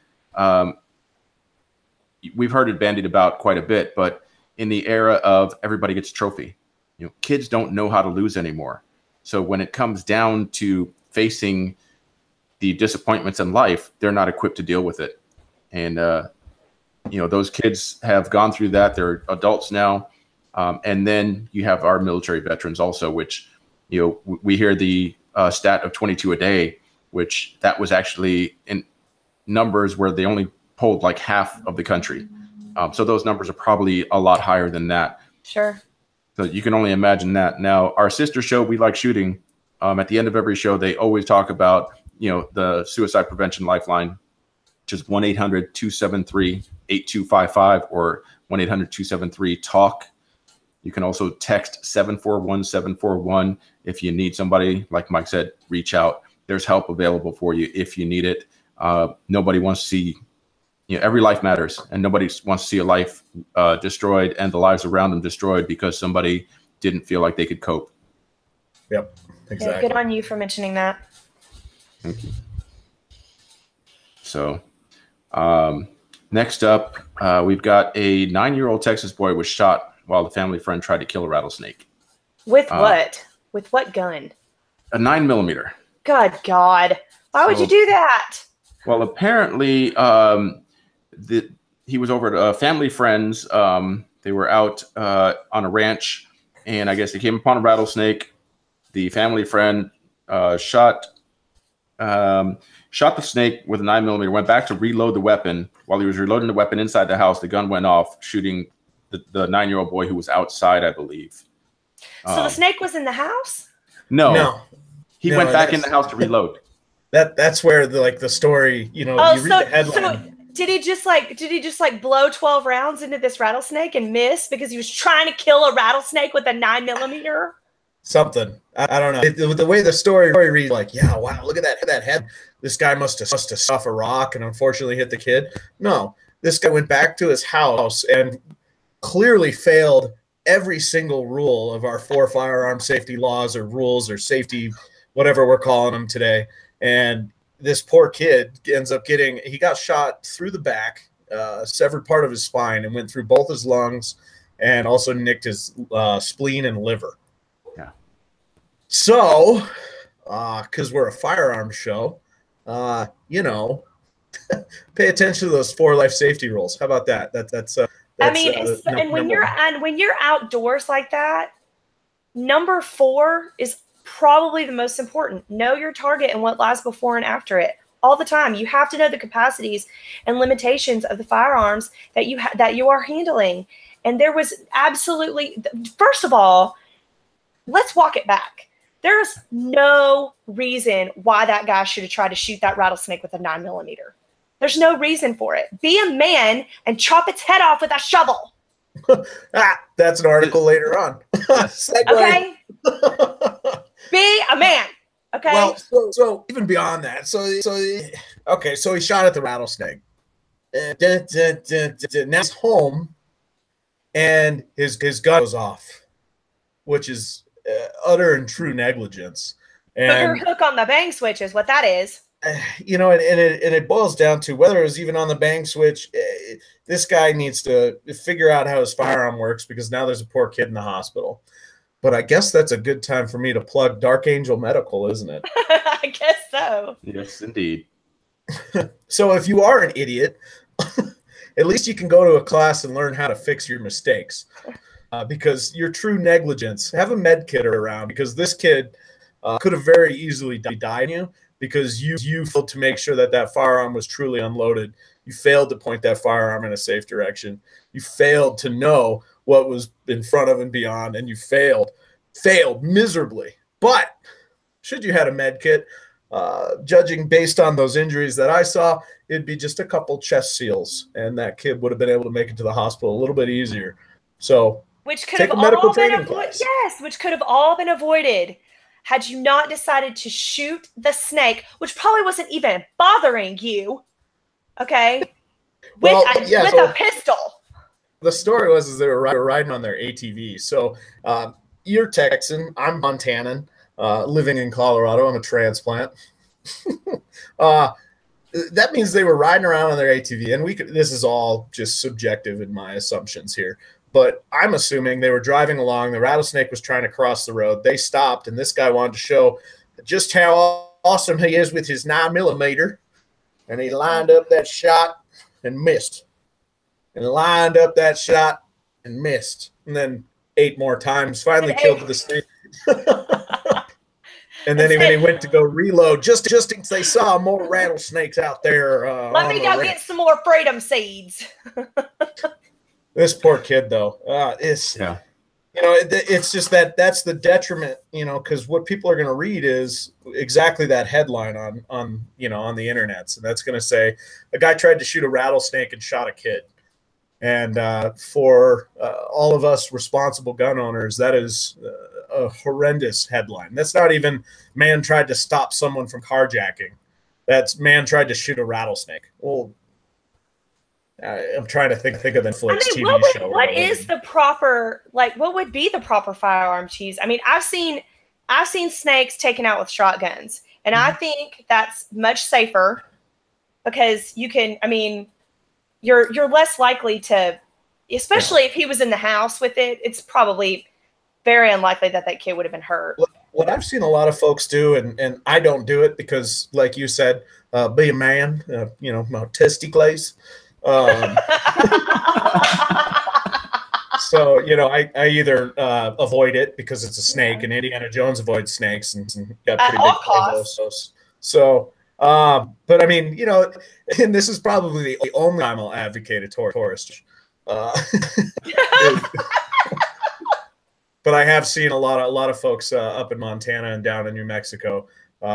We've heard it bandied about quite a bit, but in the era of everybody gets a trophy, you know, kids don't know how to lose anymore. So when it comes down to facing the disappointments in life, they're not equipped to deal with it. And, you know, those kids have gone through that. They're adults now. And then you have our military veterans also, which, you know, we hear the stat of 22 a day, which that was actually in numbers where they only polled like half of the country. So those numbers are probably a lot higher than that. Sure. So you can only imagine that. Now, our sister show, We Like Shooting, at the end of every show, they always talk about, you know, the suicide prevention lifeline, which is 1-800-273-8255 or 1-800-273-TALK. You can also text 741-741 if you need somebody. Like Mike said, reach out. There's help available for you if you need it. Nobody wants to see, you know, every life matters, and nobody wants to see a life destroyed and the lives around them destroyed because somebody didn't feel like they could cope. Yep, exactly. Yeah, good on you for mentioning that. Thank you. So next up, we've got a 9-year-old Texas boy was shot while the family friend tried to kill a rattlesnake. With what? With what gun? A 9mm. God. Why would you do that? Well, apparently he was over at family friends. They were out on a ranch, and I guess they came upon a rattlesnake. The family friend shot the snake with a 9mm, went back to reload the weapon. While he was reloading the weapon inside the house, the gun went off, shooting the 9-year-old boy who was outside, I believe. So the snake was in the house? No. He went back in the house to reload. That's where the story, you know, you read the headline. So did he just blow 12 rounds into this rattlesnake and miss because he was trying to kill a rattlesnake with a 9mm? Something. I don't know. The way the story reads, like, yeah, wow, look at that head. This guy must have off a rock and unfortunately hit the kid. No, this guy went back to his house and clearly failed every single rule of our 4 firearm safety laws or rules or safety, whatever we're calling them today. And this poor kid ends up he got shot through the back severed part of his spine and went through both his lungs and also nicked his spleen and liver. Yeah. So, because we're a firearms show, you know, pay attention to those 4 life safety rules. How about that? That's I mean, and when you're outdoors like that, number 4 is probably the most important. Know your target and what lies before and after it all the time. You have to know the capacities and limitations of the firearms that you are handling. And there was absolutely, first of all, let's walk it back. There is no reason why that guy should have tried to shoot that rattlesnake with a 9mm. There's no reason for it. Be a man and chop its head off with a shovel. That's an article later on. Okay. Be a man. Okay. Well, so even beyond that, so he shot at the rattlesnake. Now he's home, and his gun goes off, which is utter and true negligence. And put your hook on the bang switch is what that is. You know, and it boils down to whether it was even on the bang switch. This guy needs to figure out how his firearm works, because now there's a poor kid in the hospital. But I guess that's a good time for me to plug Dark Angel Medical, isn't it? I guess so. Yes, indeed. So if you are an idiot, at least you can go to a class and learn how to fix your mistakes. Because your true negligence, have a med kit around, because this kid could have very easily died you, because you failed to make sure that firearm was truly unloaded. You failed to point that firearm in a safe direction. You failed to know what was in front of and beyond, and you failed miserably. But should you had a med kit, judging based on those injuries that I saw, it'd be just a couple chest seals, and that kid would have been able to make it to the hospital a little bit easier. So which could have all been avoided. Yes, which could have all been avoided had you not decided to shoot the snake, which probably wasn't even bothering you. Okay, with a pistol. The story was they were riding on their ATV. So you're Texan, I'm Montanan, living in Colorado. I'm a transplant. That means they were riding around on their ATV, and this is all just subjective in my assumptions here. But I'm assuming they were driving along. The rattlesnake was trying to cross the road. They stopped, and this guy wanted to show just how awesome he is with his 9mm. And he lined up that shot and missed. And lined up that shot and missed. And then 8 more times. Finally killed the snake. And then he went to go reload just in case they saw more rattlesnakes out there. Let me go get some more freedom seeds. This poor kid, though, it's just that's the detriment, because what people are going to read is exactly that headline on the internet, and that's going to say a guy tried to shoot a rattlesnake and shot a kid. And for all of us responsible gun owners, that is a horrendous headline. That's not even man tried to stop someone from carjacking. That's man tried to shoot a rattlesnake. Well, I'm trying to think of the Netflix TV show. What is the proper, what would be the proper firearm to use? I mean, I've seen snakes taken out with shotguns, and I think that's much safer, because you can, you're less likely to, especially if he was in the house with it, it's probably very unlikely that kid would have been hurt. What I've seen a lot of folks do, and I don't do it because, like you said, be a man, my testicles. So, I either avoid it because it's a snake, and Indiana Jones avoids snakes and got pretty big costs. So, but and this is probably the only time I'll advocate a tourist. But I have seen a lot of folks up in Montana and down in New Mexico.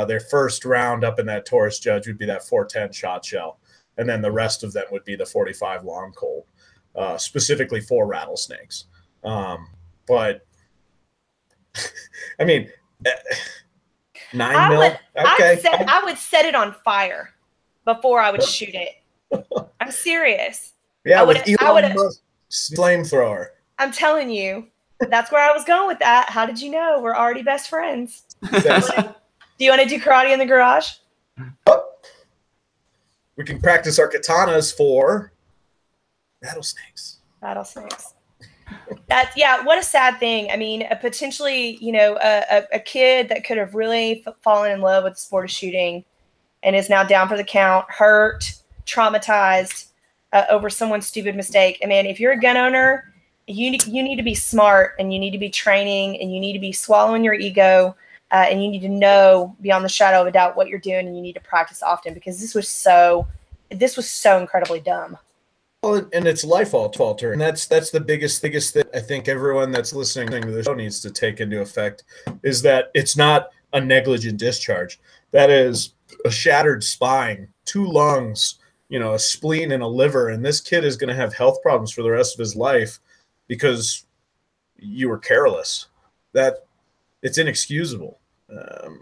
Their first round up in that tourist judge would be that 410 shot shell. And then the rest of them would be the 45 long Colt, specifically for rattlesnakes. But 9 mil. Okay. I would set it on fire before I would shoot it. I'm serious. Yeah, with Elon Musk flamethrower. I'm telling you, that's where I was going with that. How did you know? We're already best friends. Do you want to do karate in the garage? We can practice our katanas for Rattlesnakes. Rattlesnakes. What a sad thing. I mean, potentially, a kid that could have really fallen in love with the sport of shooting and is now down for the count, hurt, traumatized over someone's stupid mistake. And man, if you're a gun owner, you need to be smart, and you need to be training, and you need to be swallowing your ego, and you need to know beyond the shadow of a doubt what you're doing, and you need to practice often, because this was so incredibly dumb. Well, and it's life alter, and that's the biggest that I think everyone that's listening to the show needs to take into effect, is that it's not a negligent discharge. That is a shattered spine, 2 lungs, a spleen and a liver, and this kid is going to have health problems for the rest of his life because you were careless. That it's inexcusable.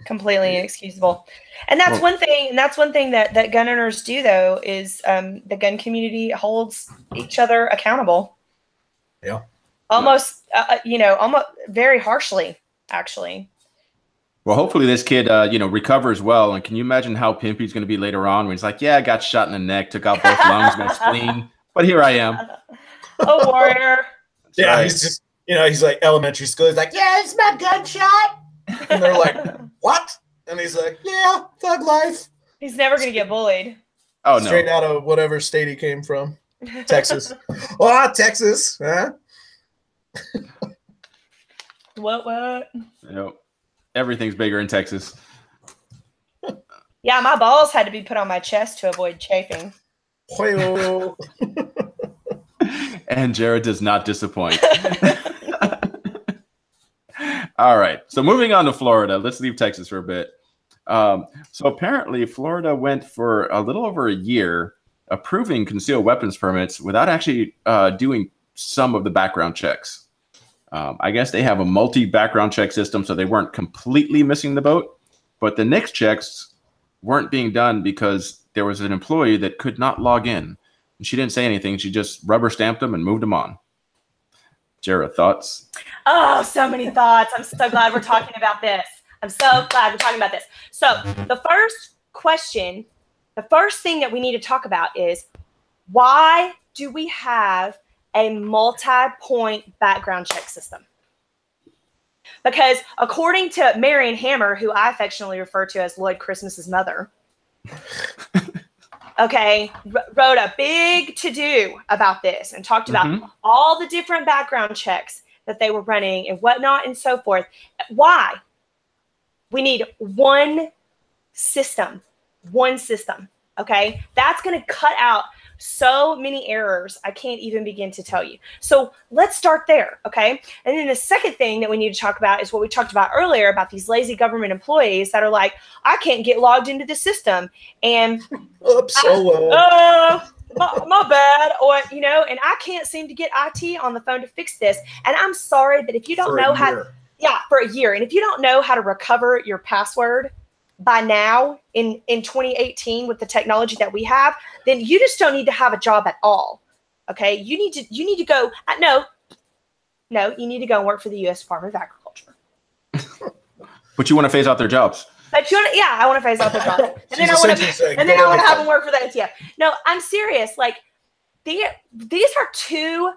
Completely inexcusable. And that's one thing. And that's one thing that gun owners do, though, is the gun community holds each other accountable. Yeah. Almost, almost very harshly, actually. Well, hopefully this kid, recovers well. And can you imagine how pimpy he's going to be later on when he's like, yeah, I got shot in the neck, took out both lungs, my spleen, but here I am. A warrior. Yeah, right. He's just, he's like elementary school. He's like, yeah, it's my gunshot. And they're like, what? And he's like, yeah, thug life. He's never going to get bullied. Oh, no. Straight out of whatever state he came from. Texas. Oh, Texas. Huh? What? Everything's bigger in Texas. Yeah, my balls had to be put on my chest to avoid chafing. And Jared does not disappoint. All right. So moving on to Florida. Let's leave Texas for a bit. So apparently Florida went for a little over a year approving concealed weapons permits without actually doing some of the background checks. I guess they have a multi-background check system, so they weren't completely missing the boat. But the NICS checks weren't being done because there was an employee that could not log in. And she didn't say anything. She just rubber stamped them and moved them on. Jara, thoughts? Oh, so many thoughts. I'm so glad we're talking about this. So the first question, the first thing that we need to talk about is, why do we have a multi-point background check system? Because according to Marion Hammer, who I affectionately refer to as Lloyd Christmas's mother, wrote a big to-do about this and talked about all the different background checks that they were running and whatnot and so forth. Why? We need one system, okay? That's going to cut out so many errors I can't even begin to tell you. So let's start there, okay? And then the second thing that we need to talk about is what we talked about earlier about these lazy government employees that are like, I can't get logged into the system, and oops, my bad, or and I can't seem to get IT on the phone to fix this. And I'm sorry, but if you don't know how, for a year, and if you don't know how to recover your password by now in 2018 with the technology that we have, then you just don't need to have a job at all. Okay, you need to go. No, you need to go and work for the U.S. Department of Agriculture. But you want to phase out their jobs. But I want to phase out their jobs, and then I want to have them work for the ATF. No, I'm serious. Like these are two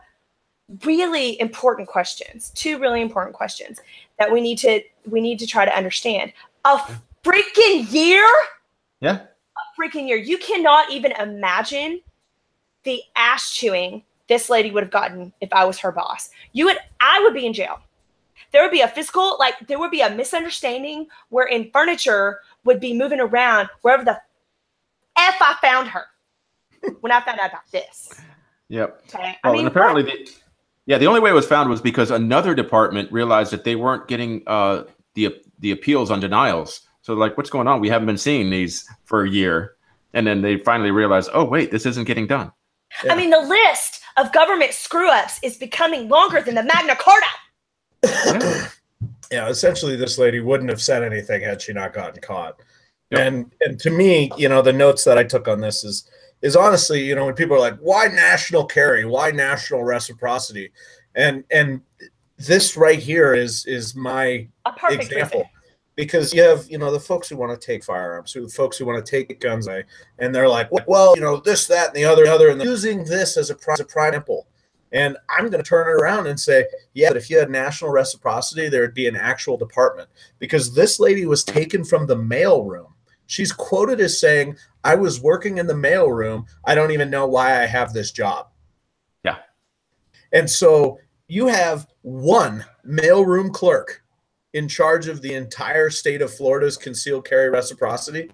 really important questions. That we need to try to understand. A freaking year? Yeah. A freaking year. You cannot even imagine the ass chewing this lady would have gotten if I was her boss. I would be in jail. There would be there would be a misunderstanding wherein furniture would be moving around wherever the F I found her when I found out about this. Yep. Okay. Well, and apparently the only way it was found was because another department realized that they weren't getting the appeals on denials. So like, what's going on? We haven't been seeing these for a year. And then they finally realized, oh, wait, this isn't getting done. Yeah. I mean, the list of government screw-ups is becoming longer than the Magna Carta. Yeah, essentially this lady wouldn't have said anything had she not gotten caught. Yep. And to me, the notes that I took on this is honestly, when people are like, why national carry? Why national reciprocity? And this right here is my example. because you have, the folks who want to take firearms, the folks who want to take guns, and they're like, well, this, that, and the other, and they're using this as a prime example. And I'm going to turn it around and say, yeah, but if you had national reciprocity, there would be an actual department, because this lady was taken from the mailroom. She's quoted as saying, I was working in the mailroom. I don't even know why I have this job. Yeah. And so you have one mailroom clerk in charge of the entire state of Florida's concealed carry reciprocity.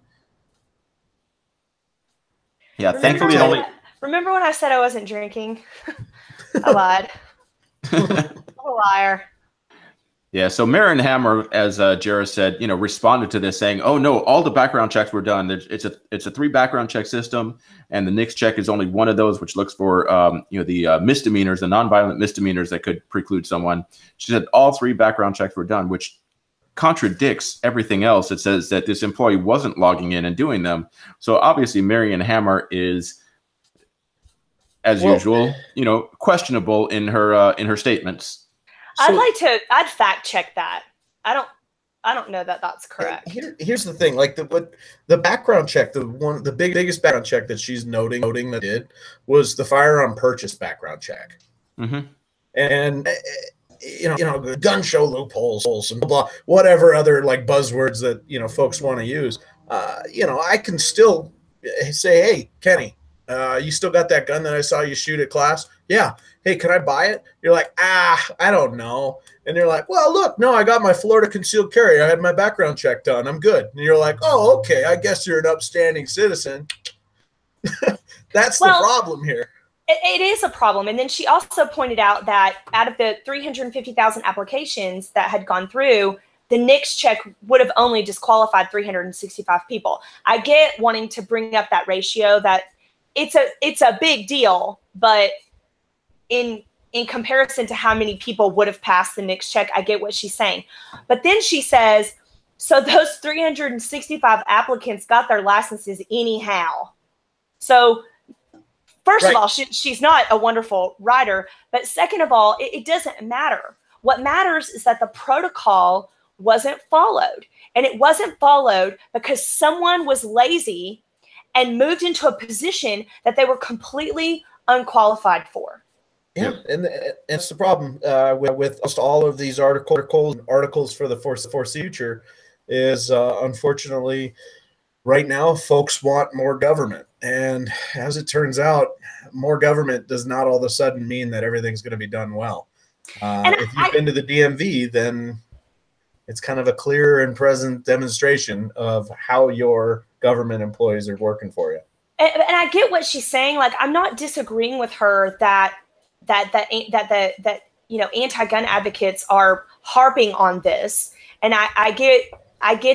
Yeah, thankfully Remember when I said I wasn't drinking? I lied. I'm a liar. Yeah, so Marin Hammer, as Jarrah said, responded to this saying, "Oh no, all the background checks were done. It's a 3 background check system, and the NICS check is only one of those, which looks for the misdemeanors, the nonviolent misdemeanors that could preclude someone." She said all 3 background checks were done, which contradicts everything else. It says that this employee wasn't logging in and doing them. So obviously, Marion Hammer is, as usual, questionable in her statements. I'd fact check that. I don't know that that's correct. Here's the thing, like the background check, the biggest background check that she's noting that did was the firearm purchase background check. Mm-hmm. And gun show loopholes and blah, whatever other like buzzwords that folks want to use. I can still say, hey, Kenny, you still got that gun that I saw you shoot at class? Yeah. Hey, can I buy it? You're like, I don't know. And you're like, well, look, no, I got my Florida concealed carry. I had my background check done. I'm good. And you're like, oh, okay. I guess you're an upstanding citizen. That's the problem here. It is a problem. And then she also pointed out that out of the 350,000 applications that had gone through, the NICS check would have only disqualified 365 people. I get wanting to bring up that ratio, that it's a big deal, but in comparison to how many people would have passed the NICS check, I get what she's saying. But then she says, so those 365 applicants got their licenses anyhow. So first of all, she's not a wonderful writer, but second of all, it doesn't matter. What matters is that the protocol wasn't followed, and it wasn't followed because someone was lazy and moved into a position that they were completely unqualified for. Yeah, and it's the problem with all of these articles for the foreseeable future is unfortunately right now folks want more government. And as it turns out, more government does not all of a sudden mean that everything's going to be done well. If you've been to the DMV, then it's kind of a clear and present demonstration of how your government employees are working for you. And I get what she's saying. Like, I'm not disagreeing with her that anti-gun advocates are harping on this, and I get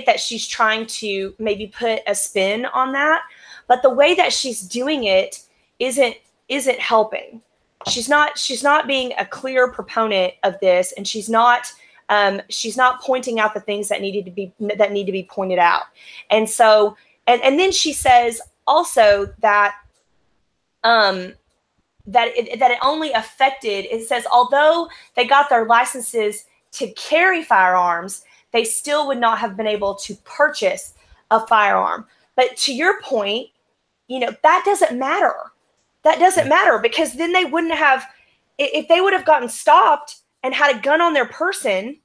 that she's trying to maybe put a spin on that, but the way that she's doing it isn't helping. She's not being a clear proponent of this, and she's not pointing out the things that need to be pointed out. And so and then she says also that it only affected, it says, although they got their licenses to carry firearms, they still would not have been able to purchase a firearm. But to your point, that doesn't matter. That doesn't matter, because then they wouldn't have, if they would have gotten stopped and had a gun on their person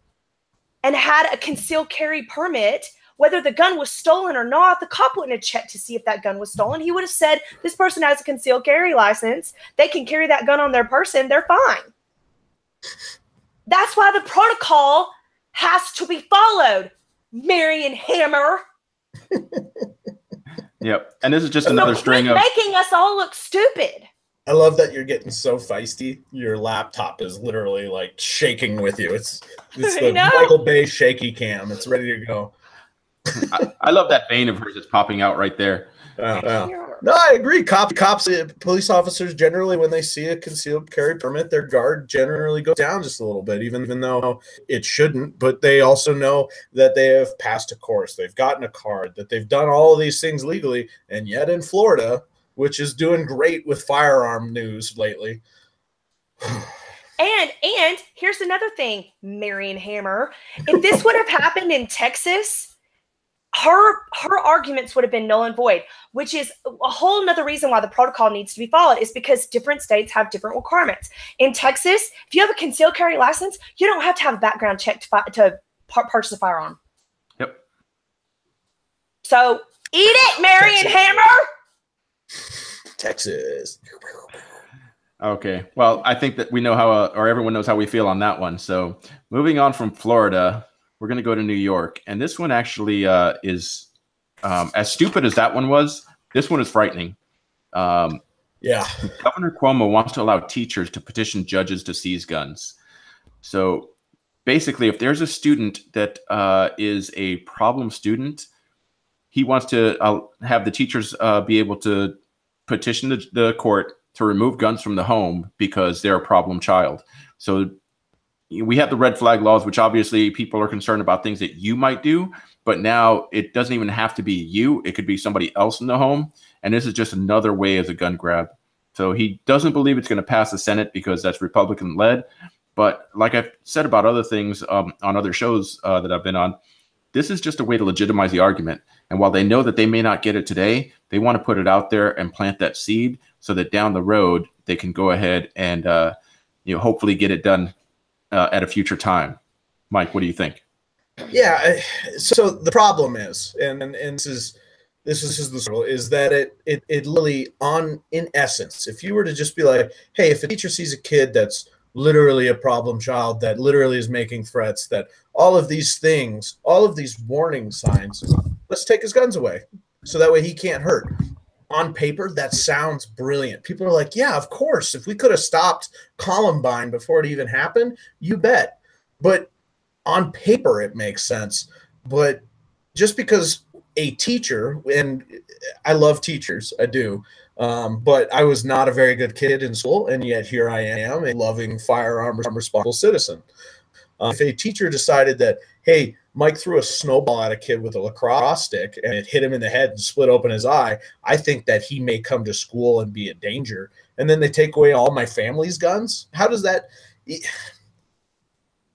and had a concealed carry permit, whether the gun was stolen or not, the cop wouldn't have checked to see if that gun was stolen. He would have said, this person has a concealed carry license. They can carry that gun on their person. They're fine. That's why the protocol has to be followed, Marion Hammer. Yep. And this is just another string of making us all look stupid. I love that you're getting so feisty. Your laptop is literally like shaking with you. It's the Michael Bay shaky cam. It's ready to go. I love that vein of hers that's popping out right there. No, I agree. Cops, police officers generally, when they see a concealed carry permit, their guard generally goes down just a little bit, even though it shouldn't. But they also know that they have passed a course, they've gotten a card, that they've done all of these things legally. And yet in Florida, which is doing great with firearm news lately, And here's another thing, Marion Hammer. If this would have happened in Texas, her arguments would have been null and void, which is a whole nother reason why the protocol needs to be followed, is because different states have different requirements. In Texas, if you have a concealed carry license, you don't have to have a background check to purchase a firearm. Yep. So eat it, Marion Hammer. Texas. Okay. Well, I think that we know how, or everyone knows how we feel on that one. So moving on from Florida, we're going to go to New York. And this one actually is as stupid as that one was. This one is frightening. Yeah. Governor Cuomo wants to allow teachers to petition judges to seize guns. So basically, if there's a student that is a problem student, he wants to have the teachers be able to petition the court to remove guns from the home because they're a problem child. So we have the red flag laws, which obviously people are concerned about things that you might do, but now it doesn't even have to be you. It could be somebody else in the home. And this is just another way as a gun grab. So he doesn't believe it's going to pass the Senate because that's Republican led. But like I've said about other things on other shows that I've been on, this is just a way to legitimize the argument. And while they know that they may not get it today, they want to put it out there and plant that seed so that down the road they can go ahead and hopefully get it done at a future time. Mike, what do you think? Yeah. So the problem is, and this is the struggle, is that it literally in essence, if you were to just be like, hey, if a teacher sees a kid that's literally a problem child, that literally is making threats, that all of these things, all of these warning signs, let's take his guns away so that way he can't hurt. On paper, that sounds brilliant. People are like, yeah, of course. If we could have stopped Columbine before it even happened, you bet. But on paper, it makes sense. But just because a teacher, and I love teachers, I do, but I was not a very good kid in school, and yet here I am, a loving firearm responsible citizen. If a teacher decided that, hey, Mike threw a snowball at a kid with a lacrosse stick and it hit him in the head and split open his eye, I think that he may come to school and be a danger. And then they take away all my family's guns. How does that?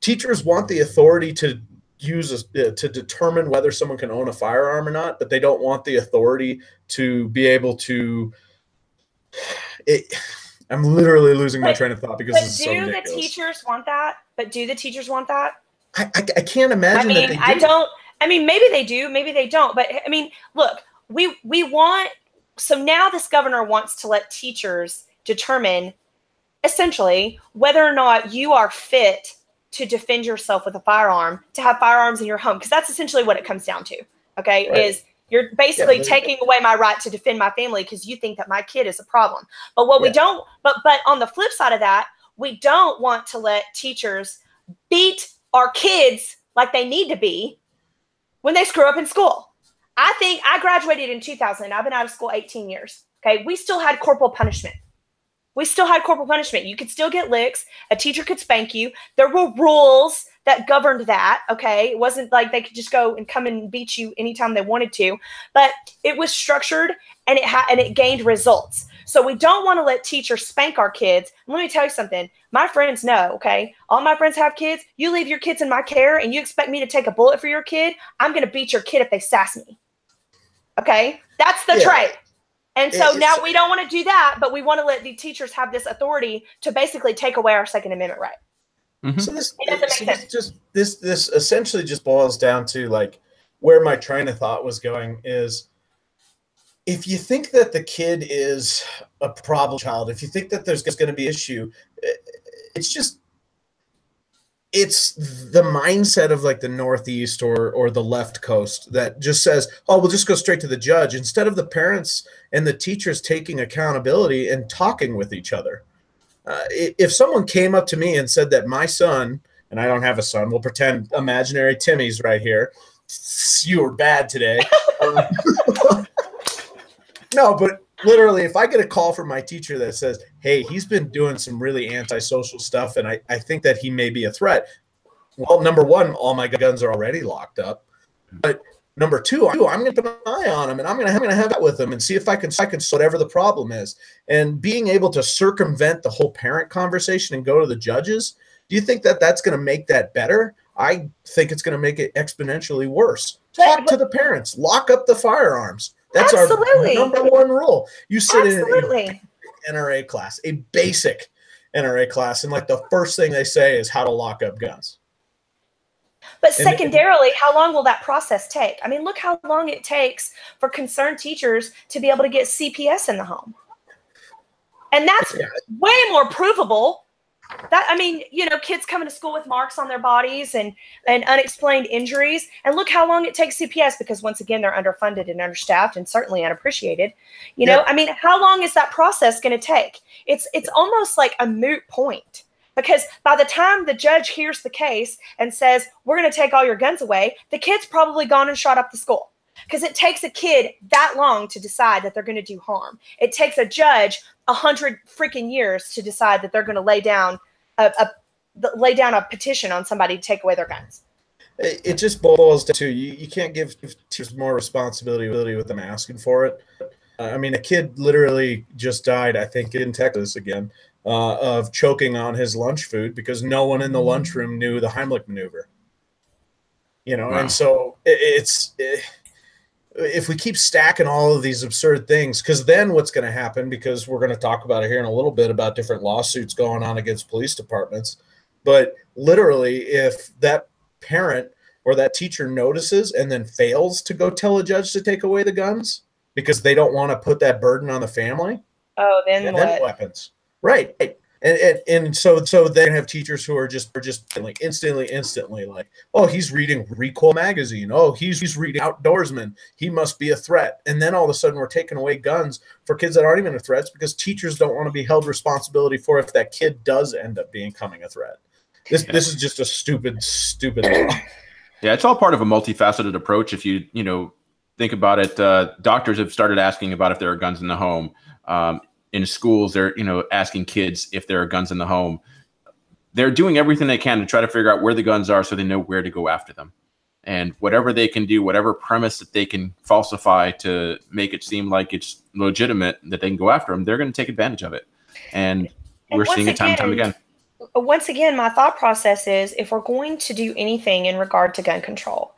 Teachers want the authority to to determine whether someone can own a firearm or not, but they don't want the authority to be able to. I'm literally losing my train of thought because this is so ridiculous. Do the teachers want that? But do the teachers want that? I can't imagine that they do. I don't. I mean, maybe they do, maybe they don't. But I mean, look, we want. So now this governor wants to let teachers determine, essentially, whether or not you are fit to defend yourself with a firearm, to have firearms in your home, because that's essentially what it comes down to. Okay, right. Is you're basically taking away my right to defend my family because you think that my kid is a problem. But what we don't. But on the flip side of that, we don't want to let teachers beat our kids like they need to be when they screw up in school. I think I graduated in 2000. I've been out of school 18 years. Okay. We still had corporal punishment. You could still get licks. A teacher could spank you. There were rules that governed that. Okay. It wasn't like they could just go and come and beat you anytime they wanted to, but it was structured and it gained results. So we don't want to let teachers spank our kids. And let me tell you something. My friends know, okay? All my friends have kids. You leave your kids in my care and you expect me to take a bullet for your kid, I'm going to beat your kid if they sass me. Okay? That's the trait. And so now we don't want to do that, but we want to let the teachers have this authority to basically take away our Second Amendment right. Mm-hmm. So this essentially just boils down to like where my train of thought was going is, if you think that the kid is a problem child, if you think that there's going to be an issue, it's the mindset of like the Northeast or the left coast that just says, oh, we'll just go straight to the judge, instead of the parents and the teachers taking accountability and talking with each other. If someone came up to me and said that my son, and I don't have a son, we'll pretend imaginary Timmy's right here. You were bad today. No, but literally, if I get a call from my teacher that says, hey, he's been doing some really antisocial stuff, and I think that he may be a threat. Well, number one, all my guns are already locked up. But Number two, I'm going to put an eye on him, and I'm going to have that with him and see if I can whatever the problem is. And being able to circumvent the whole parent conversation and go to the judges, do you think that that's going to make that better? I think it's going to make it exponentially worse. Talk to the parents. Lock up the firearms. That's absolutely our number one rule. You sit absolutely. in a NRA class, a basic NRA class, and like the first thing they say is how to lock up guns. But secondarily, how long will that process take? I mean, look how long it takes for concerned teachers to be able to get CPS in the home. And that's way more provable. That, I mean, you know, kids coming to school with marks on their bodies and unexplained injuries. And look how long it takes CPS, because once again, they're underfunded and understaffed and certainly unappreciated. You know, I mean, how long is that process going to take? It's almost like a moot point. Because by the time the judge hears the case and says, we're going to take all your guns away, the kid's probably gone and shot up the school. Because it takes a kid that long to decide that they're going to do harm. It takes a judge 100 freaking years to decide that they're going to lay down a petition on somebody to take away their guns. It just boils down to you can't give teachers more responsibility with them asking for it. I mean, a kid literally just died, I think, in Texas again, of choking on his lunch food because no one in the lunchroom knew the Heimlich maneuver. You know, and so if we keep stacking all of these absurd things, because then what's going to happen, because we're going to talk about it here in a little bit about different lawsuits going on against police departments, but literally if that parent or that teacher notices and then fails to go tell a judge to take away the guns because they don't want to put that burden on the family, then what happens? Right. And so they have teachers who are just like instantly like, oh, he's reading Recoil magazine. Oh, he's reading Outdoorsman. He must be a threat. And then all of a sudden we're taking away guns for kids that aren't even a threat because teachers don't want to be held responsibility for if that kid does end up becoming a threat. This is just a stupid law. Yeah, it's all part of a multifaceted approach. If you think about it, doctors have started asking about if there are guns in the home. In schools, they're asking kids if there are guns in the home. They're doing everything they can to try to figure out where the guns are so they know where to go after them. And whatever they can do, whatever premise that they can falsify to make it seem like it's legitimate that they can go after them, they're going to take advantage of it. And we're seeing it time and time again. Once again, my thought process is if we're going to do anything in regard to gun control,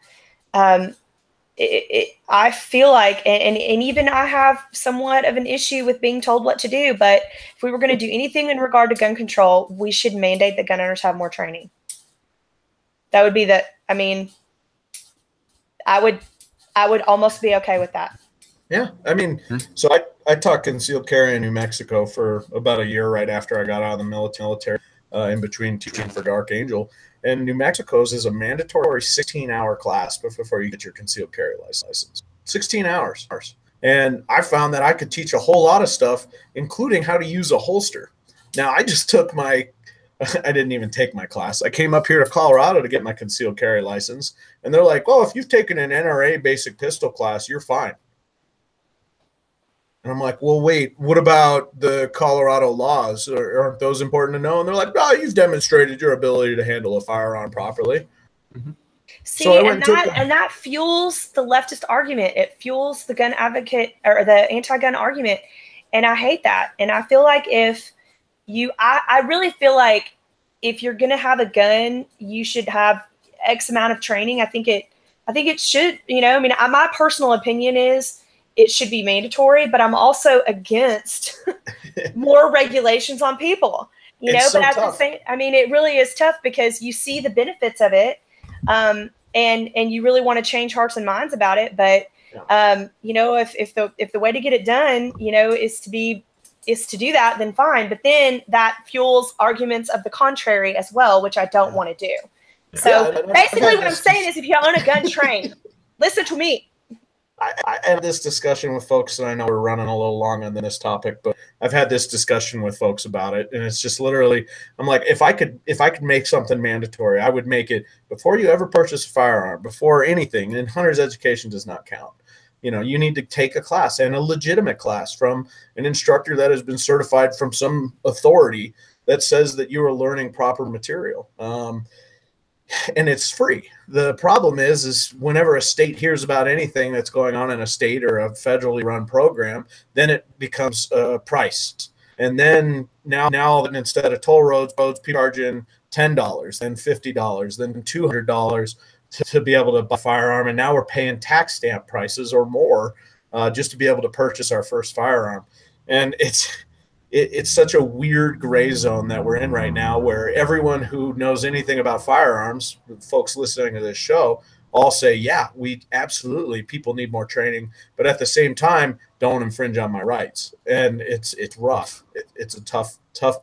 I feel like, and even I have somewhat of an issue with being told what to do, but if we were going to do anything in regard to gun control, we should mandate that gun owners have more training. That would be I would almost be okay with that. Yeah. I mean, so I taught concealed carry in New Mexico for about a year right after I got out of the military, in between teaching for Dark Angel. And New Mexico's is a mandatory 16-hour class before you get your concealed carry license. 16 hours. And I found that I could teach a whole lot of stuff, including how to use a holster. Now, I just took I didn't even take my class. I came up here to Colorado to get my concealed carry license. And they're like, well, if you've taken an NRA basic pistol class, you're fine. And I'm like, well, wait, what about the Colorado laws? Aren't those important to know? And they're like, oh, you've demonstrated your ability to handle a firearm properly. Mm-hmm. See, so and that fuels the leftist argument. It fuels the gun advocate or the anti-gun argument. And I hate that. And I feel like I really feel like if you're going to have a gun, you should have X amount of training. I think it should, my personal opinion is, it should be mandatory, but I'm also against more regulations on people, but at the same, it really is tough because you see the benefits of it. And you really want to change hearts and minds about it. But, if the way to get it done, is to do that, then fine. But then that fuels arguments of the contrary as well, which I don't want to do. So basically what I'm saying is if you own a gun, train, listen to me. I had this discussion with folks, and I know we're running a little long on this topic, but I've had this discussion with folks about it, and it's just literally, I'm like, if I could make something mandatory, I would make it before you ever purchase a firearm, before anything, and hunter's education does not count. You need to take a class, and a legitimate class from an instructor that has been certified from some authority that says that you are learning proper material. and it's free. The problem is whenever a state hears about anything that's going on in a state or a federally run program, then it becomes priced. And then now instead of toll roads, people charging $10, then $50, then $200 to be able to buy a firearm. And now we're paying tax stamp prices or more just to be able to purchase our first firearm. And it's such a weird gray zone that we're in right now, where everyone who knows anything about firearms, folks listening to this show, all say, yeah, we absolutely, people need more training, but at the same time, don't infringe on my rights. And it's rough. It's a tough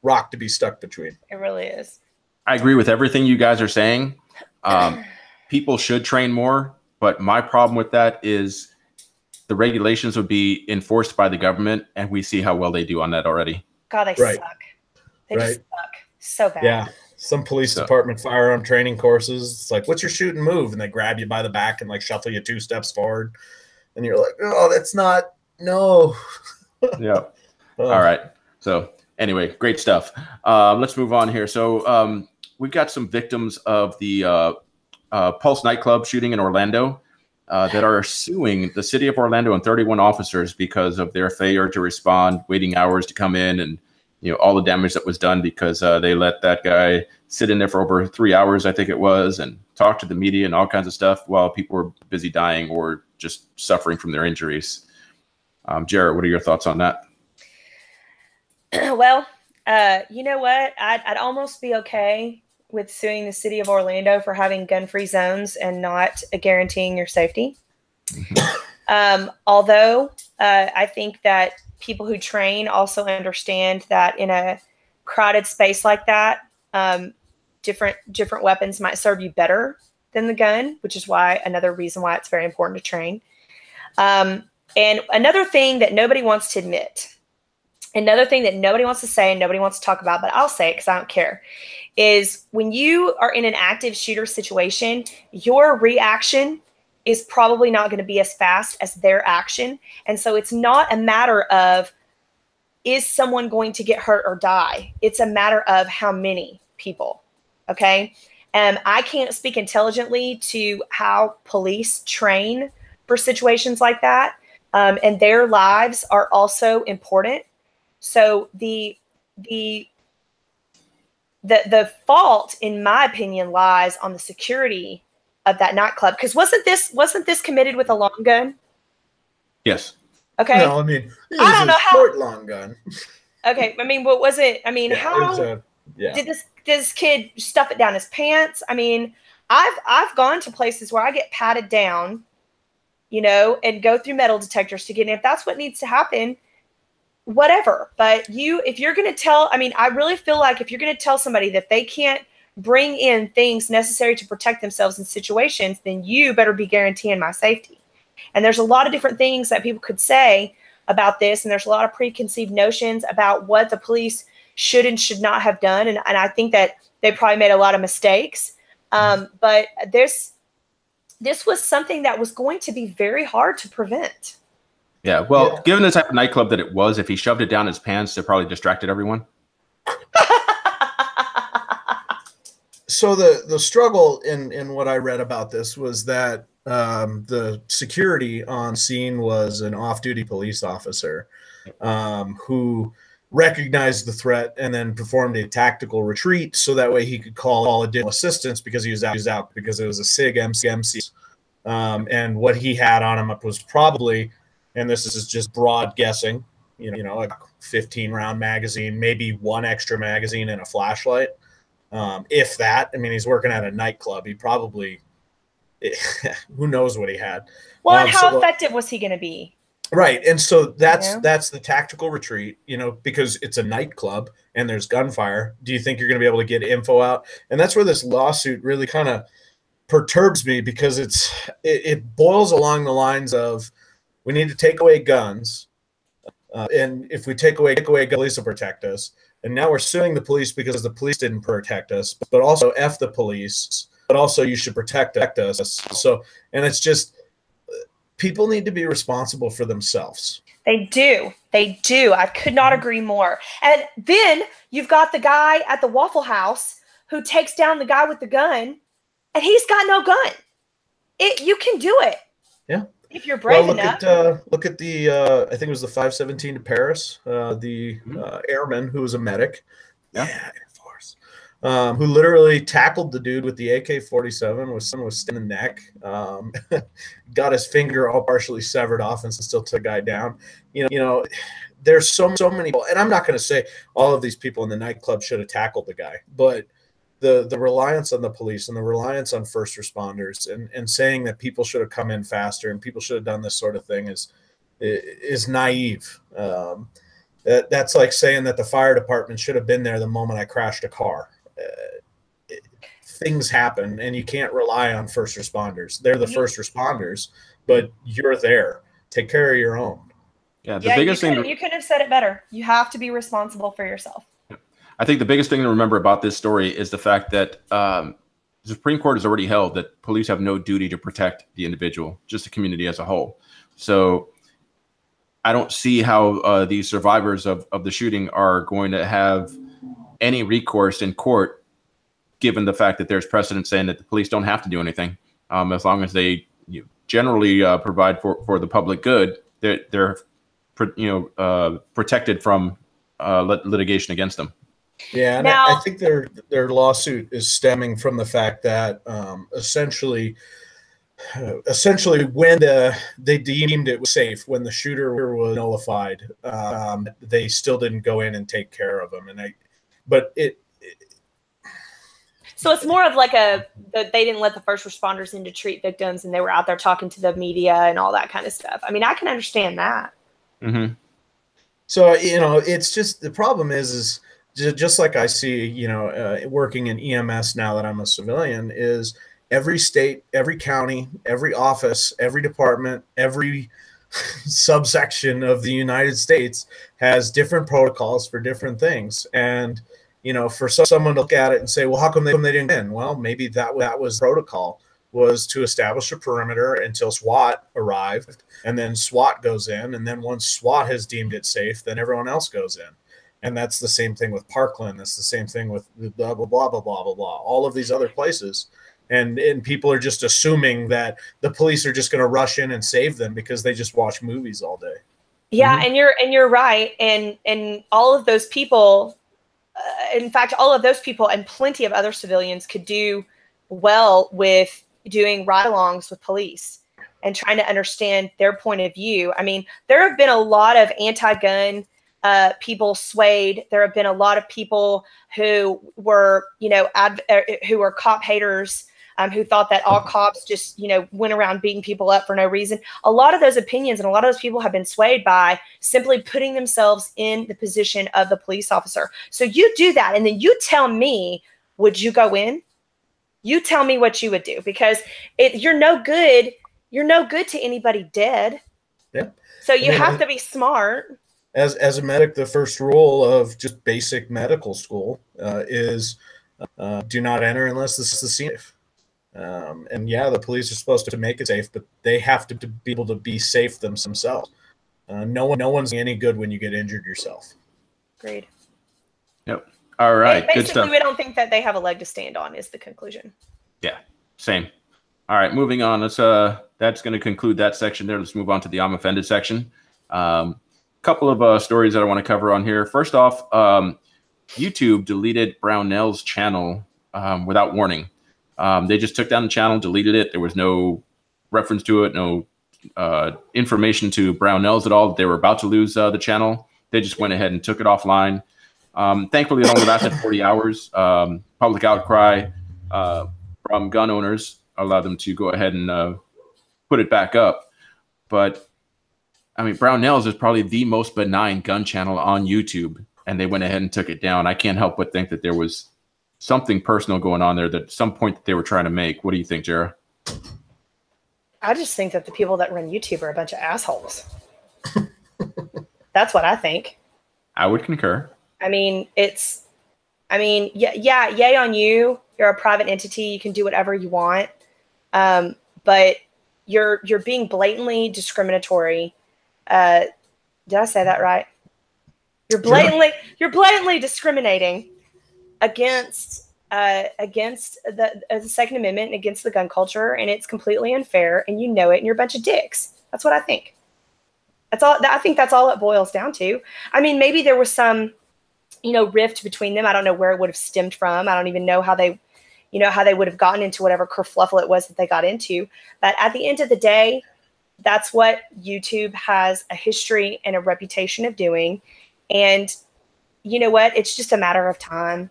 rock to be stuck between. It really is. I agree with everything you guys are saying. People should train more, but my problem with that is the regulations would be enforced by the government, and we see how well they do on that already. God, they suck. They just suck so bad. Yeah. Some police department firearm training courses, it's like, what's your shoot and move? And they grab you by the back and like shuffle you 2 steps forward. And you're like, oh, that's not, no. Yeah. All right. So anyway, great stuff. Let's move on here. So we've got some victims of the Pulse nightclub shooting in Orlando that are suing the city of Orlando and 31 officers because of their failure to respond, waiting hours to come in, and all the damage that was done because they let that guy sit in there for over 3 hours, I think it was, and talk to the media and all kinds of stuff while people were busy dying or just suffering from their injuries. Jared, what are your thoughts on that? Well, you know what? I'd almost be okay with suing the city of Orlando for having gun-free zones and not guaranteeing your safety. Although I think that people who train also understand that in a crowded space like that, different weapons might serve you better than the gun, which is another reason why it's very important to train. And another thing that nobody wants to admit, another thing that nobody wants to say and nobody wants to talk about, but I'll say it because I don't care, is when you are in an active shooter situation, your reaction is probably not going to be as fast as their action. And so it's not a matter of, is someone going to get hurt or die? It's a matter of how many people, okay? And I can't speak intelligently to how police train for situations like that. And their lives are also important. So the fault, in my opinion, lies on the security of that nightclub. Because wasn't this committed with a long gun? Yes. Okay. No, I mean, I don't know how short long gun. Okay, I mean, what was it? I mean, did this kid stuff it down his pants? I mean, I've gone to places where I get patted down, and go through metal detectors to get in. If that's what needs to happen, whatever. But if you're going to tell, I mean, I really feel like if you're going to tell somebody that they can't bring in things necessary to protect themselves in situations, then you better be guaranteeing my safety. And there's a lot of different things that people could say about this. And there's a lot of preconceived notions about what the police should and should not have done. And I think that they probably made a lot of mistakes. But this was something that was going to be very hard to prevent. Yeah, well, given the type of nightclub that it was, if he shoved it down his pants, it probably distracted everyone. So the struggle in what I read about this was that the security on scene was an off-duty police officer who recognized the threat and then performed a tactical retreat so that way he could call additional assistance because he was out because it was a SIG MC. And what he had on him was probably, and this is just broad guessing, a 15-round magazine, maybe one extra magazine and a flashlight. If that, I mean, he's working at a nightclub. He probably, who knows what he had. Well, and how effective was he going to be? Right. And so that's the tactical retreat, because it's a nightclub and there's gunfire. Do you think you're going to be able to get info out? And that's where this lawsuit really kind of perturbs me, because it boils along the lines of, we need to take away guns. And if we take away guns, police will protect us. And now we're suing the police because the police didn't protect us, but also F the police, but also you should protect us. So, and it's just, people need to be responsible for themselves. They do. They do. I could not agree more. And then you've got the guy at the Waffle House who takes down the guy with the gun, and he's got no gun. You can do it. Yeah. If you're brave look enough. Look at the I think it was the 517 to Paris, the airman who was a medic. Yeah. Air Force. Who literally tackled the dude with the AK-47 was in the neck, got his finger all partially severed off and still took the guy down. You know, there's so many people, and I'm not going to say all of these people in the nightclub should have tackled the guy, but the reliance on the police and the reliance on first responders and saying that people should have come in faster and people should have done this sort of thing is naive. That's like saying that the fire department should have been there the moment I crashed a car. Things happen, and you can't rely on first responders. They're the first responders, but you're there. Take care of your own. Yeah, the biggest thing you couldn't have said it better. You have to be responsible for yourself. I think the biggest thing to remember about this story is the fact that the Supreme Court has already held that police have no duty to protect the individual, just the community as a whole. So I don't see how these survivors of the shooting are going to have any recourse in court, given the fact that there's precedent saying that the police don't have to do anything, as long as they generally provide for the public good. They're protected from litigation against them. Yeah, and I think their lawsuit is stemming from the fact that essentially when they deemed it was safe, when the shooter was nullified, they still didn't go in and take care of him. So it's more of like they didn't let the first responders in to treat victims, and they were out there talking to the media and all that kind of stuff. I mean, I can understand that. Mm-hmm. So, it's just, the problem is just like I see, working in EMS now that I'm a civilian, is every state, every county, every office, every department, every subsection of the United States has different protocols for different things. And, for someone to look at it and say, well, how come they didn't win? Well, maybe that was protocol, was to establish a perimeter until SWAT arrived, and then SWAT goes in, and then once SWAT has deemed it safe, then everyone else goes in. And that's the same thing with Parkland. That's the same thing with blah, blah, blah, blah, blah, blah, blah, all of these other places. And people are just assuming that the police are just going to rush in and save them because they just watch movies all day. Yeah, and you're right. And all of those people, in fact, all of those people and plenty of other civilians could do well with doing ride-alongs with police and trying to understand their point of view. I mean, there have been a lot of anti-gun people swayed. There have been a lot of people who were, who were cop haters, who thought that all cops just, went around beating people up for no reason. A lot of those opinions and a lot of those people have been swayed by simply putting themselves in the position of the police officer. So you do that, and then you tell me, would you go in? You tell me what you would do, because you're no good. You're no good to anybody dead. Yeah. So you have to be smart. As a medic, the first rule of just basic medical school is do not enter unless this is the scene. And yeah, the police are supposed to make it safe, but they have to be able to be safe themselves. No one's any good when you get injured yourself. Agreed. Yep. All right. Basically, good stuff. We don't think that they have a leg to stand on is the conclusion. Yeah. Same. All right. Moving on. Let's that's going to conclude that section there. Let's move on to the I'm offended section. Couple of stories that I want to cover on here. First off, YouTube deleted Brownell's channel without warning. They just took down the channel, deleted it. There was no reference to it, no information to Brownell's at all. They were about to lose the channel. They just went ahead and took it offline. Thankfully, it only lasted 40 hours. Public outcry from gun owners allowed them to go ahead and put it back up. But I mean, Brownell's is probably the most benign gun channel on YouTube, and they went ahead and took it down. I can't help but think that there was something personal going on there, that at some point that they were trying to make. What do you think, Jara? I just think that the people that run YouTube are a bunch of assholes. That's what I think. I would concur. I mean, yeah, yay on you. You're a private entity. You can do whatever you want. But you're being blatantly discriminatory. Did I say that right? You're blatantly discriminating against against the Second Amendment and against the gun culture, and it's completely unfair, and you know it, and you're a bunch of dicks. That's what I think. That's all. I think that's all it boils down to. I mean, maybe there was some, rift between them. I don't know where it would have stemmed from. I don't even know how they would have gotten into whatever kerfluffle it was that they got into. But at the end of the day, that's what YouTube has a history and a reputation of doing. And you know what? It's just a matter of time.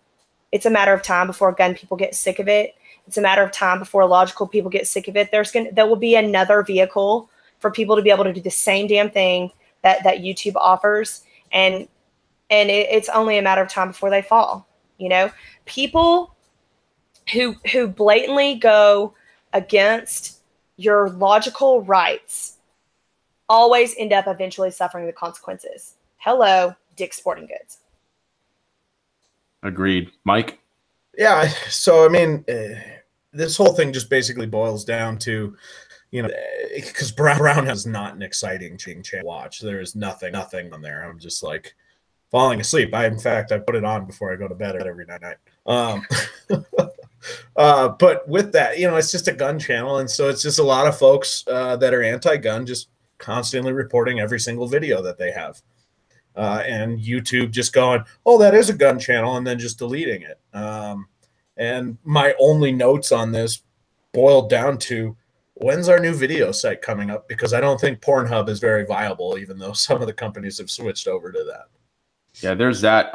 It's a matter of time before gun people get sick of it. It's a matter of time before logical people get sick of it. There will be another vehicle for people to be able to do the same damn thing that YouTube offers. And it's only a matter of time before they fall. People who blatantly go against your logical rights always end up eventually suffering the consequences. Hello, Dick's Sporting Goods. Agreed. Mike? Yeah, so I mean, this whole thing just basically boils down to, because Brown is not an exciting channel to watch. There is nothing on there. I'm just like falling asleep. I put it on before I go to bed every night. But with that, it's just a gun channel, and so it's just a lot of folks that are anti-gun just constantly reporting every single video that they have. And YouTube just going, oh, that is a gun channel, and then just deleting it. And my only notes on this boiled down to, when's our new video site coming up? Because I don't think Pornhub is very viable, even though some of the companies have switched over to that. Yeah, there's that.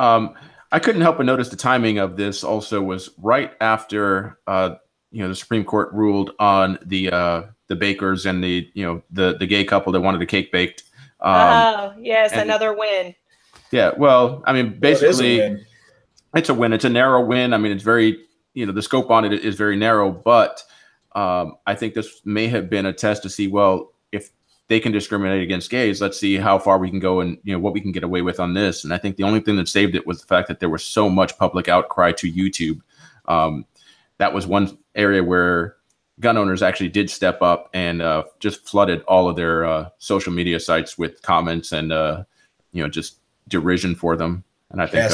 I couldn't help but notice the timing of this also was right after the Supreme Court ruled on the bakers and the gay couple that wanted a cake baked. Oh, yes, another win. Yeah, well, I mean, basically, it's a win. It's a narrow win. I mean, it's very, the scope on it is very narrow, but I think this may have been a test to see, well, if they can discriminate against gays, let's see how far we can go and, what we can get away with on this. And I think the only thing that saved it was the fact that there was so much public outcry to YouTube. That was one area where gun owners actually did step up and just flooded all of their social media sites with comments and, just derision for them. And I think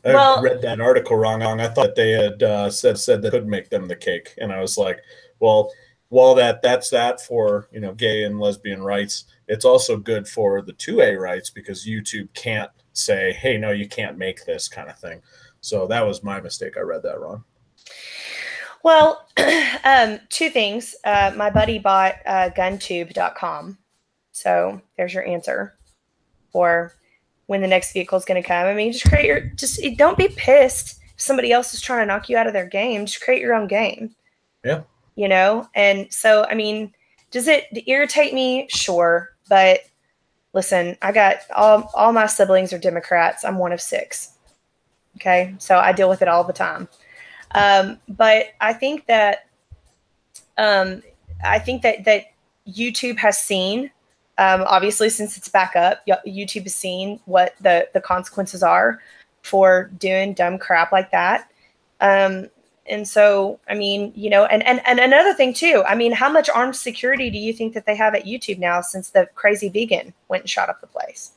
I read that article wrong. I thought they had said that could make them the cake. And I was like, well, while that's that for, gay and lesbian rights, it's also good for the 2A rights, because YouTube can't say, hey, no, you can't make this kind of thing. So that was my mistake. I read that wrong. Well, two things. My buddy bought guntube.com. So there's your answer for when the next vehicle is going to come. I mean, don't be pissed if somebody else is trying to knock you out of their game. Just create your own game. Yeah. And so, I mean, does it irritate me? Sure. But listen, I got all my siblings are Democrats. I'm one of 6. Okay. So I deal with it all the time. But I think that YouTube has seen, obviously, since it's back up, YouTube has seen what the consequences are for doing dumb crap like that. And so, I mean, and another thing too, I mean, how much armed security do you think that they have at YouTube now since the crazy vegan went and shot up the place?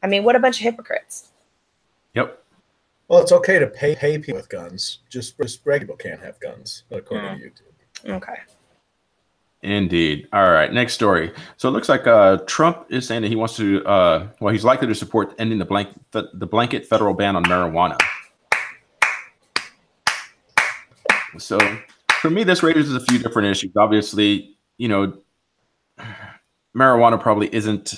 I mean, what a bunch of hypocrites. Yep. Well, it's okay to pay people with guns. Just regular people can't have guns, according to YouTube. Okay. Indeed. All right. Next story. So it looks like Trump is saying that he wants to, he's likely to support ending the blanket federal ban on marijuana. So for me, this raises a few different issues. Obviously, marijuana probably isn't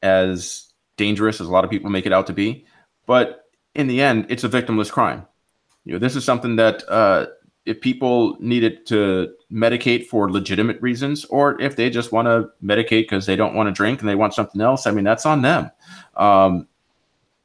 as dangerous as a lot of people make it out to be. But in the end, it's a victimless crime. This is something that if people needed to medicate for legitimate reasons, or if they just want to medicate because they don't want to drink and they want something else, I mean, that's on them. I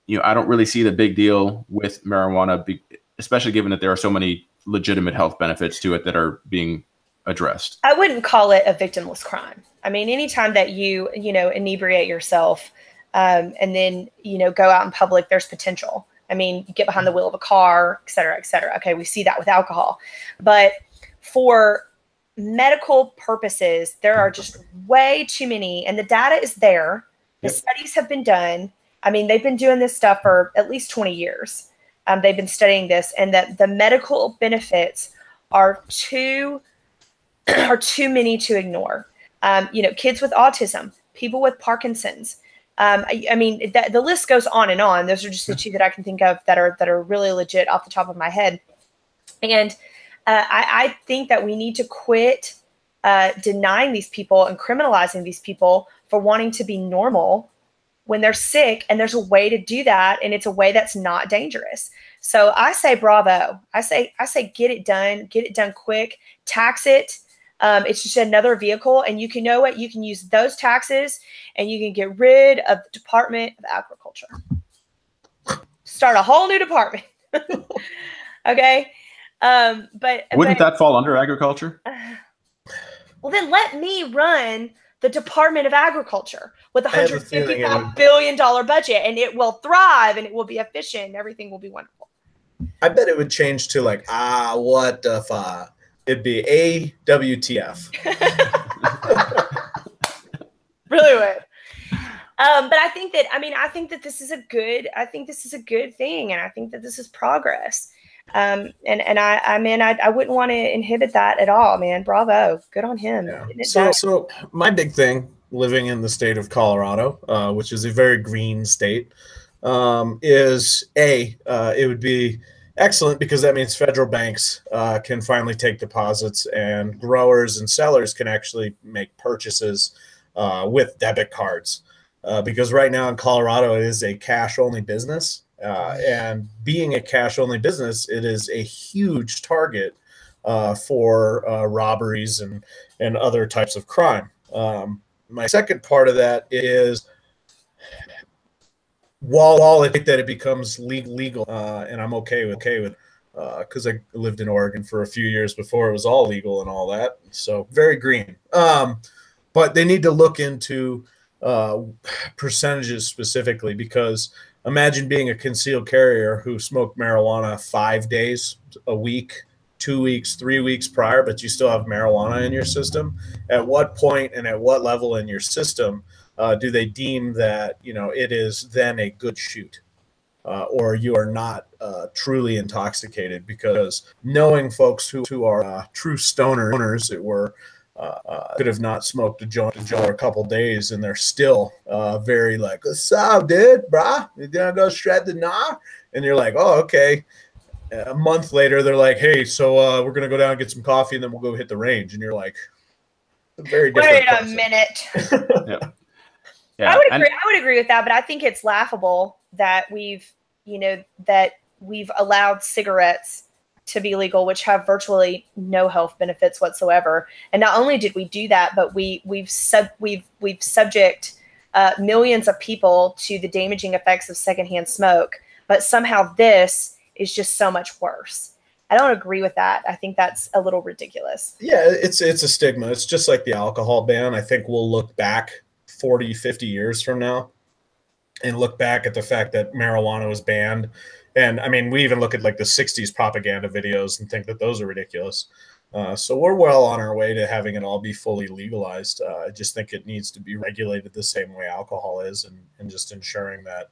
don't really see the big deal with marijuana, especially given that there are so many legitimate health benefits to it that are being addressed. I wouldn't call it a victimless crime. I mean, anytime that you inebriate yourself and then, go out in public, there's potential. I mean, you get behind the wheel of a car, et cetera, et cetera. Okay, we see that with alcohol. But for medical purposes, there are just way too many, and the data is there. The studies have been done. I mean, they've been doing this stuff for at least 20 years. They've been studying this, and that the medical benefits are too many to ignore. Kids with autism, people with Parkinson's. I mean, the list goes on and on. Those are just the two that I can think of that are really legit off the top of my head. And I think that we need to quit denying these people and criminalizing these people for wanting to be normal when they're sick. And there's a way to do that, and it's a way that's not dangerous. So I say bravo. I say get it done quick, tax it. It's just another vehicle, and you can know what you can use those taxes, and you can get rid of the Department of Agriculture. Start a whole new department. Okay, but wouldn't that fall under agriculture? Well, then let me run the Department of Agriculture with a $155 billion budget, and it will thrive, and it will be efficient, and everything will be wonderful. I bet it would change to like, what the fuck? It'd be AWTF. Really would. But I think that this is a good thing, and I think that this is progress. And I wouldn't want to inhibit that at all, man. Bravo. Good on him. Yeah. So my big thing living in the state of Colorado, which is a very green state, is it would be excellent because that means federal banks can finally take deposits, and growers and sellers can actually make purchases with debit cards. Because right now in Colorado, it is a cash-only business. And being a cash-only business, it is a huge target for robberies and other types of crime. My second part of that is, while I think that it becomes legal, and I'm okay with because I lived in Oregon for a few years before it was all legal and all that, so very green. But they need to look into percentages specifically, because imagine being a concealed carrier who smoked marijuana 5 days a week, 2 weeks, 3 weeks prior, but you still have marijuana in your system. At what point and at what level in your system do they deem that it is then a good shoot, or you are not truly intoxicated? Because knowing folks who are true stoners, could have not smoked a joint for a couple days, and they're still very like, "What's up, dude, brah? You gonna go shred the gnar?" And you're like, "Oh, okay." A month later, they're like, "Hey, so we're gonna go down and get some coffee, and then we'll go hit the range." And you're like, "Very different." Wait a minute. Yeah. Yeah, I would agree with that, but I think it's laughable that we've allowed cigarettes to be legal, which have virtually no health benefits whatsoever. And not only did we do that, but we've subject millions of people to the damaging effects of secondhand smoke. But somehow this is just so much worse. I don't agree with that. I think that's a little ridiculous. Yeah, it's a stigma. It's just like the alcohol ban. I think we'll look back 40, 50 years from now and look back at the fact that marijuana was banned. And I mean, we even look at like the 60s propaganda videos and think that those are ridiculous. So we're well on our way to having it all be fully legalized. I just think it needs to be regulated the same way alcohol is, and just ensuring that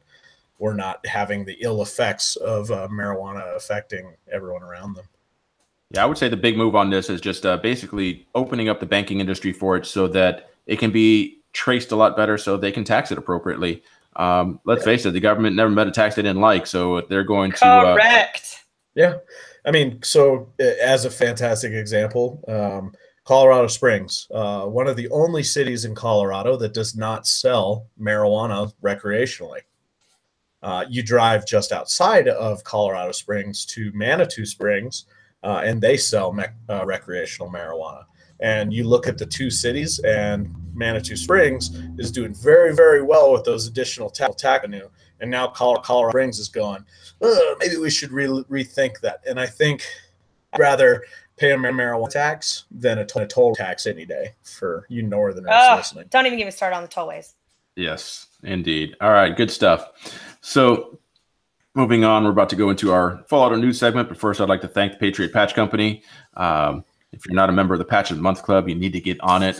we're not having the ill effects of marijuana affecting everyone around them. Yeah, I would say the big move on this is just basically opening up the banking industry for it so that it can be traced a lot better, so they can tax it appropriately. Let's face it, the government never met a tax they didn't like, so they're going to correct. Yeah, I mean, so as a fantastic example, Colorado Springs, one of the only cities in Colorado that does not sell marijuana recreationally. You drive just outside of Colorado Springs to Manitou Springs, and they sell recreational marijuana. And you look at the two cities, and Manitou Springs is doing very, very well with those additional tax revenue. And now Colorado Springs is going, maybe we should rethink that. And I think I'd rather pay a marijuana tax than a toll tax any day for you northerners listening. Don't even get me started on the tollways. Yes, indeed. All right, good stuff. So moving on, we're about to go into our Fall Auto News segment. But first, I'd like to thank the Patriot Patch Company. If you're not a member of the Patch of the Month Club, you need to get on it.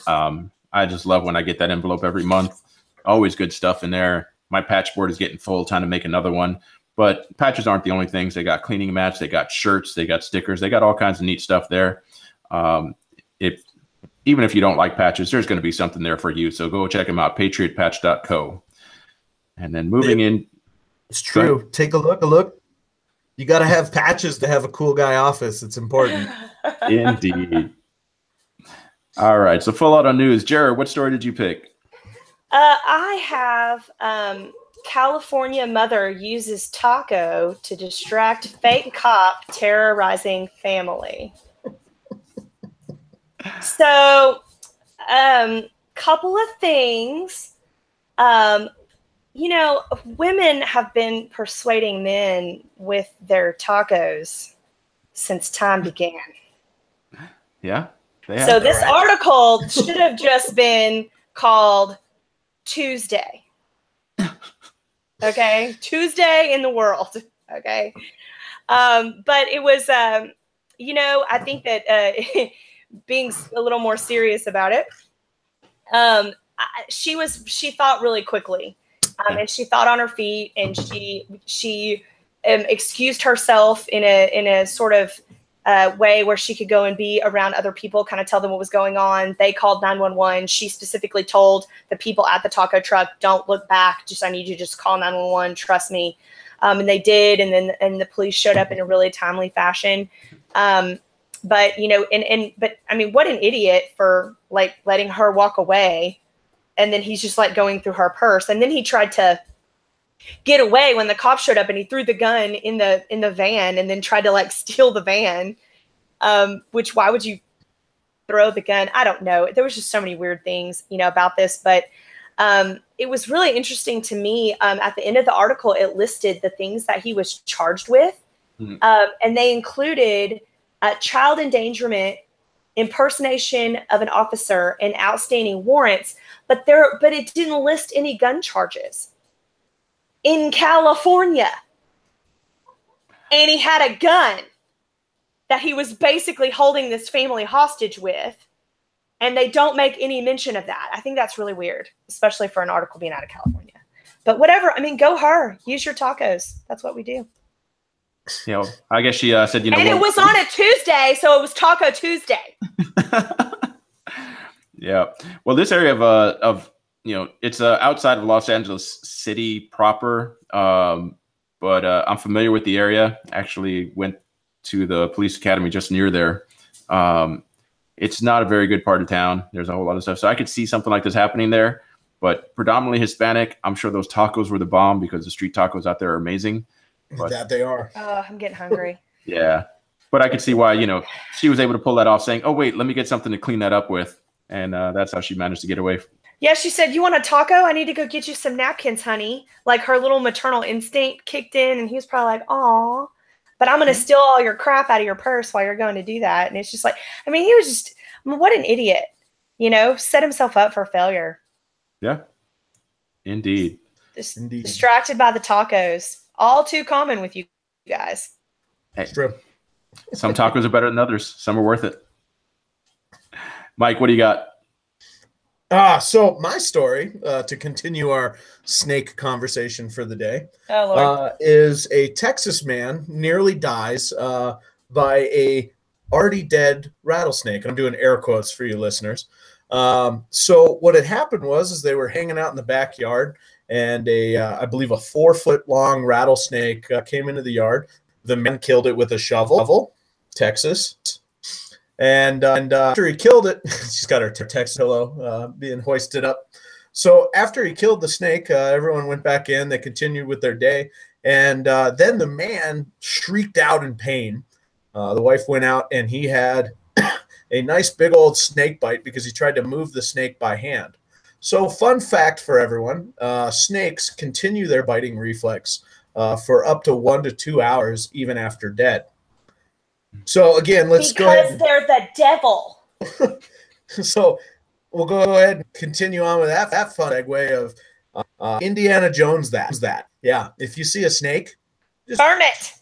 I just love when I get that envelope every month. Always good stuff in there. My patch board is getting full. Time to make another one. But patches aren't the only things. They got cleaning mats, they got shirts, they got stickers, they got all kinds of neat stuff there. Even if you don't like patches, there's going to be something there for you. So go check them out, patriotpatch.co. And then moving in. It's true. Take a look. You got to have patches to have a cool guy office. It's important. Indeed. All right. So full out on news. Jared, what story did you pick? I have California mother uses taco to distract fake cop terrorizing family. So, couple of things. You know, women have been persuading men with their tacos since time began. Yeah. So this article should have just been called Tuesday. Okay. Tuesday in the world. Okay. But it was, you know, I think that being a little more serious about it, she thought really quickly. And she thought on her feet, and she excused herself in a sort of way where she could go and be around other people, kind of tell them what was going on. They called 911. She specifically told the people at the taco truck, "Don't look back. I need you to just call 911. Trust me." And they did, and the police showed up in a really timely fashion. But you know, but I mean, what an idiot for like letting her walk away. And then he's just like going through her purse. And then he tried to get away when the cop showed up, and he threw the gun in the van and then tried to like steal the van. Which, why would you throw the gun? I don't know. There was just so many weird things, you know, about this, but it was really interesting to me. At the end of the article, it listed the things that he was charged with. And they included child endangerment, impersonation of an officer, and outstanding warrants, but it didn't list any gun charges in California. And he had a gun that he was basically holding this family hostage with, and they don't make any mention of that. I think that's really weird, especially for an article being out of California. But whatever, I mean, go her. Use your tacos. That's what we do. You know, I guess she said, you know, and it was on a Tuesday, so it was Taco Tuesday. Yeah. Well, this area of you know, it's outside of Los Angeles City proper, but I'm familiar with the area. Actually, went to the police academy just near there. It's not a very good part of town. There's a whole lot of stuff, so I could see something like this happening there. But predominantly Hispanic. I'm sure those tacos were the bomb because the street tacos out there are amazing. But, that they are. I'm getting hungry. Yeah. But I could see why, you know, she was able to pull that off, saying, "Oh, wait, let me get something to clean that up with." And that's how she managed to get away. Yeah, she said, "You want a taco? I need to go get you some napkins, honey." Like her little maternal instinct kicked in, and he was probably like, "Aw, but I'm going to steal all your crap out of your purse while you're going to do that." And it's just like, I mean, he was just, what an idiot, you know, set himself up for failure. Yeah, indeed. Distracted by the tacos. All too common with you guys. Hey, it's true. Some tacos are better than others. Some are worth it. Mike, what do you got? So my story, to continue our snake conversation for the day, is a Texas man nearly dies by a already dead rattlesnake. I'm doing air quotes for you listeners. So what had happened was they were hanging out in the backyard, and I believe a 4-foot long rattlesnake came into the yard. The man killed it with a shovel, Texas. And after he killed it, she's got her text pillow being hoisted up. So after he killed the snake, everyone went back in. They continued with their day. And then the man shrieked out in pain. The wife went out, and he had a nice big old snake bite because he tried to move the snake by hand. So fun fact for everyone, snakes continue their biting reflex for up to 1 to 2 hours, even after dead. So again, let's go ahead. Because they're the devil. So we'll go ahead and continue on with that fun segue of Indiana Jones. That. Yeah. If you see a snake, just burn it.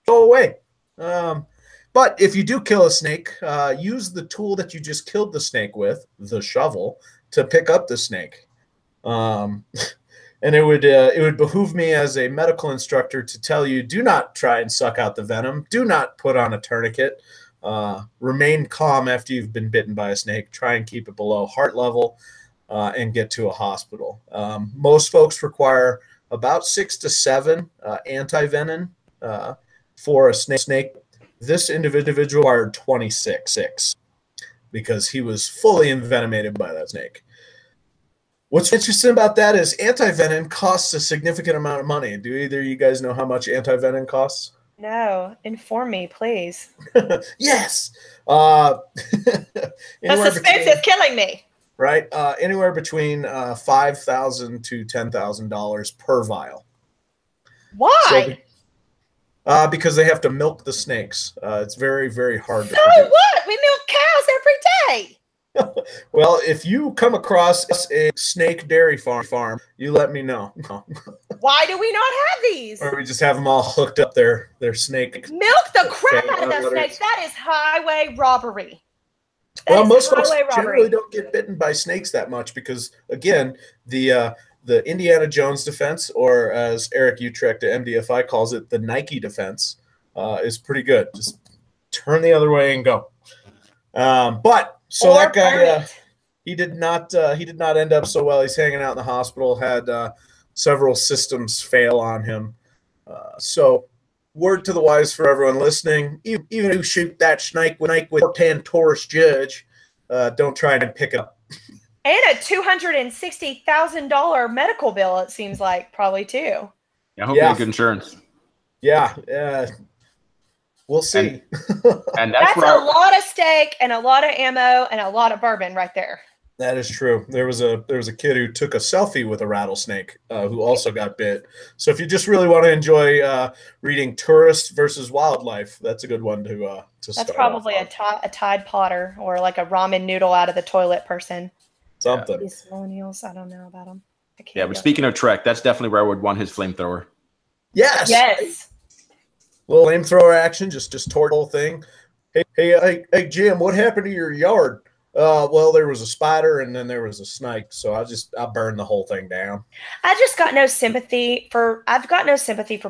Go away. But if you do kill a snake, use the tool that you just killed the snake with, the shovel, to pick up the snake. And it would behoove me as a medical instructor to tell you, do not try and suck out the venom. Do not put on a tourniquet. Remain calm after you've been bitten by a snake. Try and keep it below heart level and get to a hospital. Most folks require about 6 to 7 anti-venom for a snake. This individual required 26 because he was fully envenomated by that snake. What's interesting about that is anti-venom costs a significant amount of money. Do either of you guys know how much anti-venom costs? No, inform me, please. Yes. The suspense is killing me. Right? Anywhere between $5,000 to $10,000 per vial. Why? So, because they have to milk the snakes. It's very, very hard to So produce. what? We milk cows every day. Well, if you come across a snake dairy farm, you let me know. Why do we not have these? Or we just have them all hooked up their snake. Milk the crap out of the snakes. That is highway robbery. Well, most folks generally don't get bitten by snakes that much because, again, the Indiana Jones defense, or as Eric Utrecht at MDFI calls it, the Nike defense, is pretty good. Just turn the other way and go. So that guy, he did not end up so well. He's hanging out in the hospital, had several systems fail on him. So word to the wise for everyone listening, even if you shoot that snake with a 10 Taurus judge, don't try and pick it up. And a $260,000 medical bill, it seems like, probably too. I hope you have good insurance. Yeah. We'll see. And that's a lot of steak and a lot of ammo and a lot of bourbon right there. That is true. There was a kid who took a selfie with a rattlesnake who also got bit. So if you just really want to enjoy reading Tourists versus Wildlife, that's a good one to start. That's probably a Tide Potter or like a ramen noodle out of the toilet person. Something. These millennials, I don't know about them. Yeah, but speaking of Trek, that's definitely where I would want his flamethrower. Yes. Little flamethrower action, just toward the whole thing. Hey, Jim, what happened to your yard? Well, there was a spider and then there was a snake, so I burned the whole thing down. I've got no sympathy for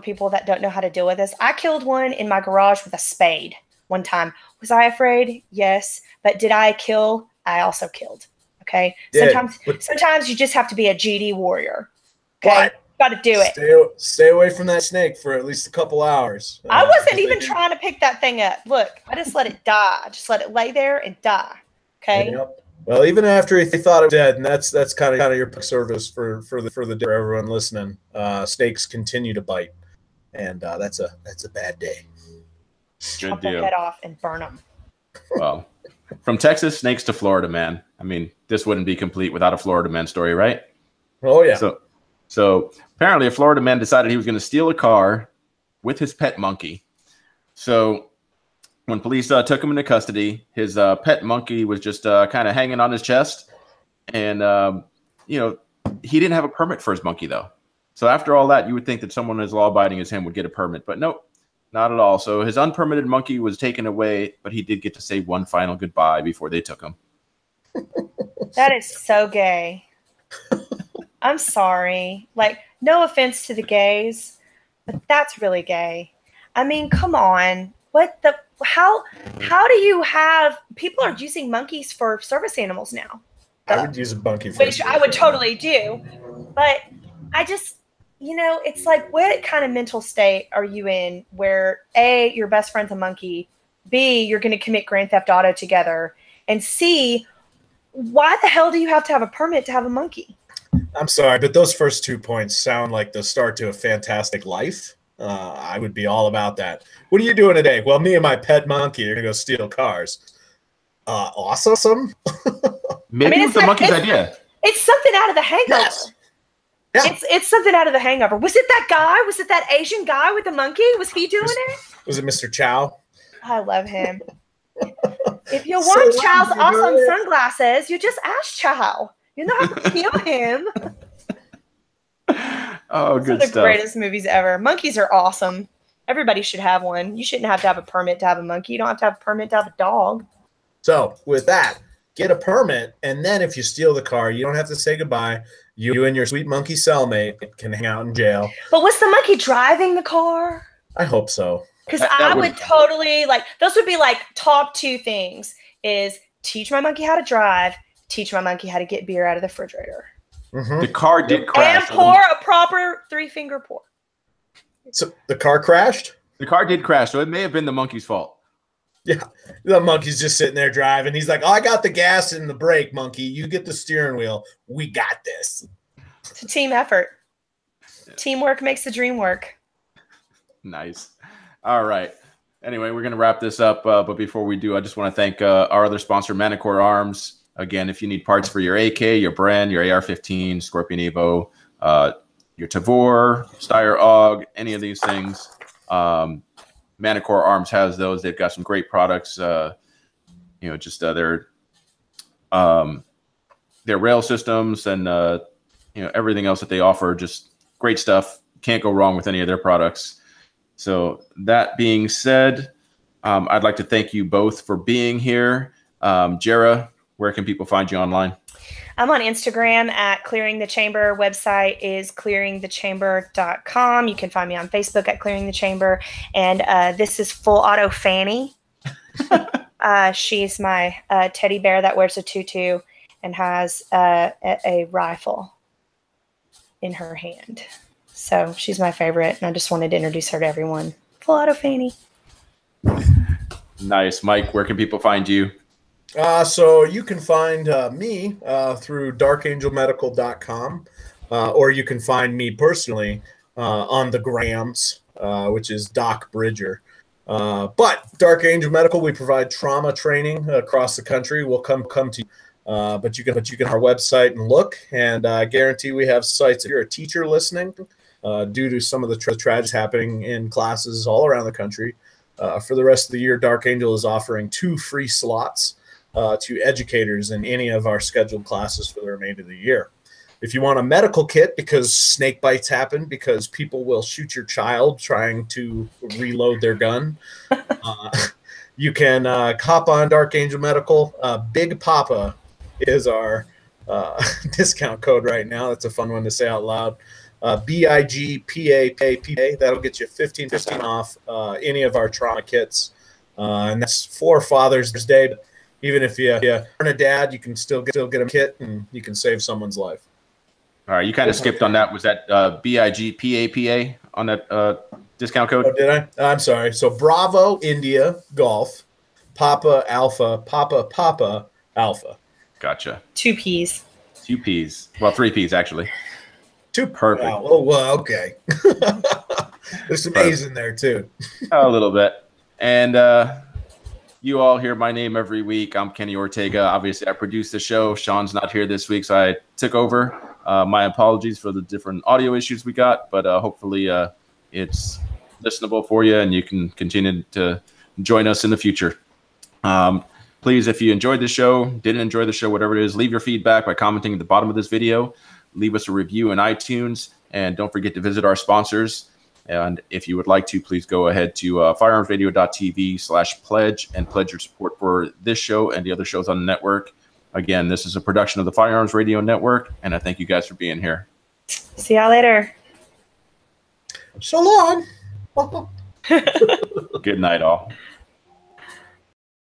people that don't know how to deal with this. I killed one in my garage with a spade one time. Was I afraid? Yes. But did I kill? I also killed. Okay. Sometimes you just have to be a GD warrior. Okay. Got to do it. Stay away from that snake for at least a couple hours. I wasn't even trying to pick that thing up. Look, I just let it die. I just let it lay there and die. Okay. Yep. Well, even after he thought it was dead, and that's kind of your service for everyone listening. Snakes continue to bite, and that's a bad day. Good Chop deal. their head off and burn them. Well, from Texas snakes to Florida man. I mean, this wouldn't be complete without a Florida man story, right? Oh yeah. So apparently a Florida man decided he was going to steal a car with his pet monkey. So when police took him into custody, his pet monkey was just kind of hanging on his chest. And, he didn't have a permit for his monkey, though. So after all that, you would think that someone as law-abiding as him would get a permit. But nope, not at all. So his unpermitted monkey was taken away, but he did get to say one final goodbye before they took him. That is so gay. I'm sorry. Like, no offense to the gays, but that's really gay. I mean, come on. How do you have, people are using monkeys for service animals now. I would use a monkey for which I would totally do. But I just, it's like, what kind of mental state are you in where A, your best friend's a monkey, B, you're going to commit grand theft auto together, and C, why the hell do you have to have a permit to have a monkey? I'm sorry, but those first 2 points sound like the start to a fantastic life. I would be all about that. What are you doing today? Well, me and my pet monkey are going to go steal cars. Awesome. Maybe it was the monkey's idea. It's something out of The Hangover. Yes. Yeah. It's something out of The Hangover. Was it that guy? Was it that Asian guy with the monkey? Was he doing it? Was it Mr. Chow? I love him. If you want Chow's awesome sunglasses, you just ask Chow. You know how to kill him. Oh, good stuff. Those are the greatest movies ever. Monkeys are awesome. Everybody should have one. You shouldn't have to have a permit to have a monkey. You don't have to have a permit to have a dog. So, with that, get a permit, and then if you steal the car, you don't have to say goodbye. You and your sweet monkey cellmate can hang out in jail. But was the monkey driving the car? I hope so. Because I would totally, like, those would be like top 2 things is teach my monkey how to drive, teach my monkey how to get beer out of the refrigerator. The car did crash. And pour a proper 3-finger pour. So the car crashed? The car did crash, so it may have been the monkey's fault. Yeah, the monkey's just sitting there driving. He's like, oh, I got the gas and the brake, monkey. You get the steering wheel. We got this. It's a team effort. Teamwork makes the dream work. Nice. All right. Anyway, we're going to wrap this up. But before we do, I just want to thank our other sponsor, Manticore Arms. Again, if you need parts for your AK, your Bren, your AR-15, Scorpion Evo, your Tavor, Steyr AUG, any of these things, Manticore Arms has those. They've got some great products. Just their rail systems and everything else that they offer. Just great stuff. Can't go wrong with any of their products. So that being said, I'd like to thank you both for being here. Jara, where can people find you online? I'm on Instagram at Clearing the Chamber. Website is clearingthechamber.com. You can find me on Facebook at Clearing the Chamber. And this is Full Auto Fanny. She's my teddy bear that wears a tutu and has a rifle in her hand. So she's my favorite, and I just wanted to introduce her to everyone. Full Auto Fanny. Nice. Mike, where can people find you? So you can find me through darkangelmedical.com, or you can find me personally on the grams, which is Doc Bridger. But Dark Angel Medical, we provide trauma training across the country. We'll come to you. But you can our website and look, and I guarantee we have sites. If you're a teacher listening, due to some of the tragedies happening in classes all around the country, for the rest of the year, Dark Angel is offering 2 free slots to educators in any of our scheduled classes for the remainder of the year. If you want a medical kit because snake bites happen, because people will shoot your child trying to reload their gun, you can hop on Dark Angel Medical. Big Papa is our discount code right now. That's a fun one to say out loud. BIGPAPA. That'll get you 15% off any of our trauma kits. And that's for Father's Day. But even if you aren't a dad, you can still get a kit and you can save someone's life. All right, you kind of skipped on that. Was that BIGPAPA on that discount code? Oh, did I? I'm sorry. So Bravo, India, Golf, Papa, Alpha, Papa, Alpha. Gotcha. 2 P's. 2 P's. Well, 3 P's, actually. 2. Perfect. Wow. Oh, well, okay. There's some A's in there, too. A little bit. And you all hear my name every week. I'm Kenny Ortega. Obviously, I produce the show. Sean's not here this week, so I took over. My apologies for the different audio issues we got, but hopefully it's listenable for you and you can continue to join us in the future. Please, if you enjoyed the show, didn't enjoy the show, whatever it is, leave your feedback by commenting at the bottom of this video. Leave us a review in iTunes, and don't forget to visit our sponsors. And if you would like to, please go ahead to firearmsradio.tv/pledge and pledge your support for this show and the other shows on the network. Again, this is a production of the Firearms Radio Network, and I thank you guys for being here. See y'all later. So long. Good night, all.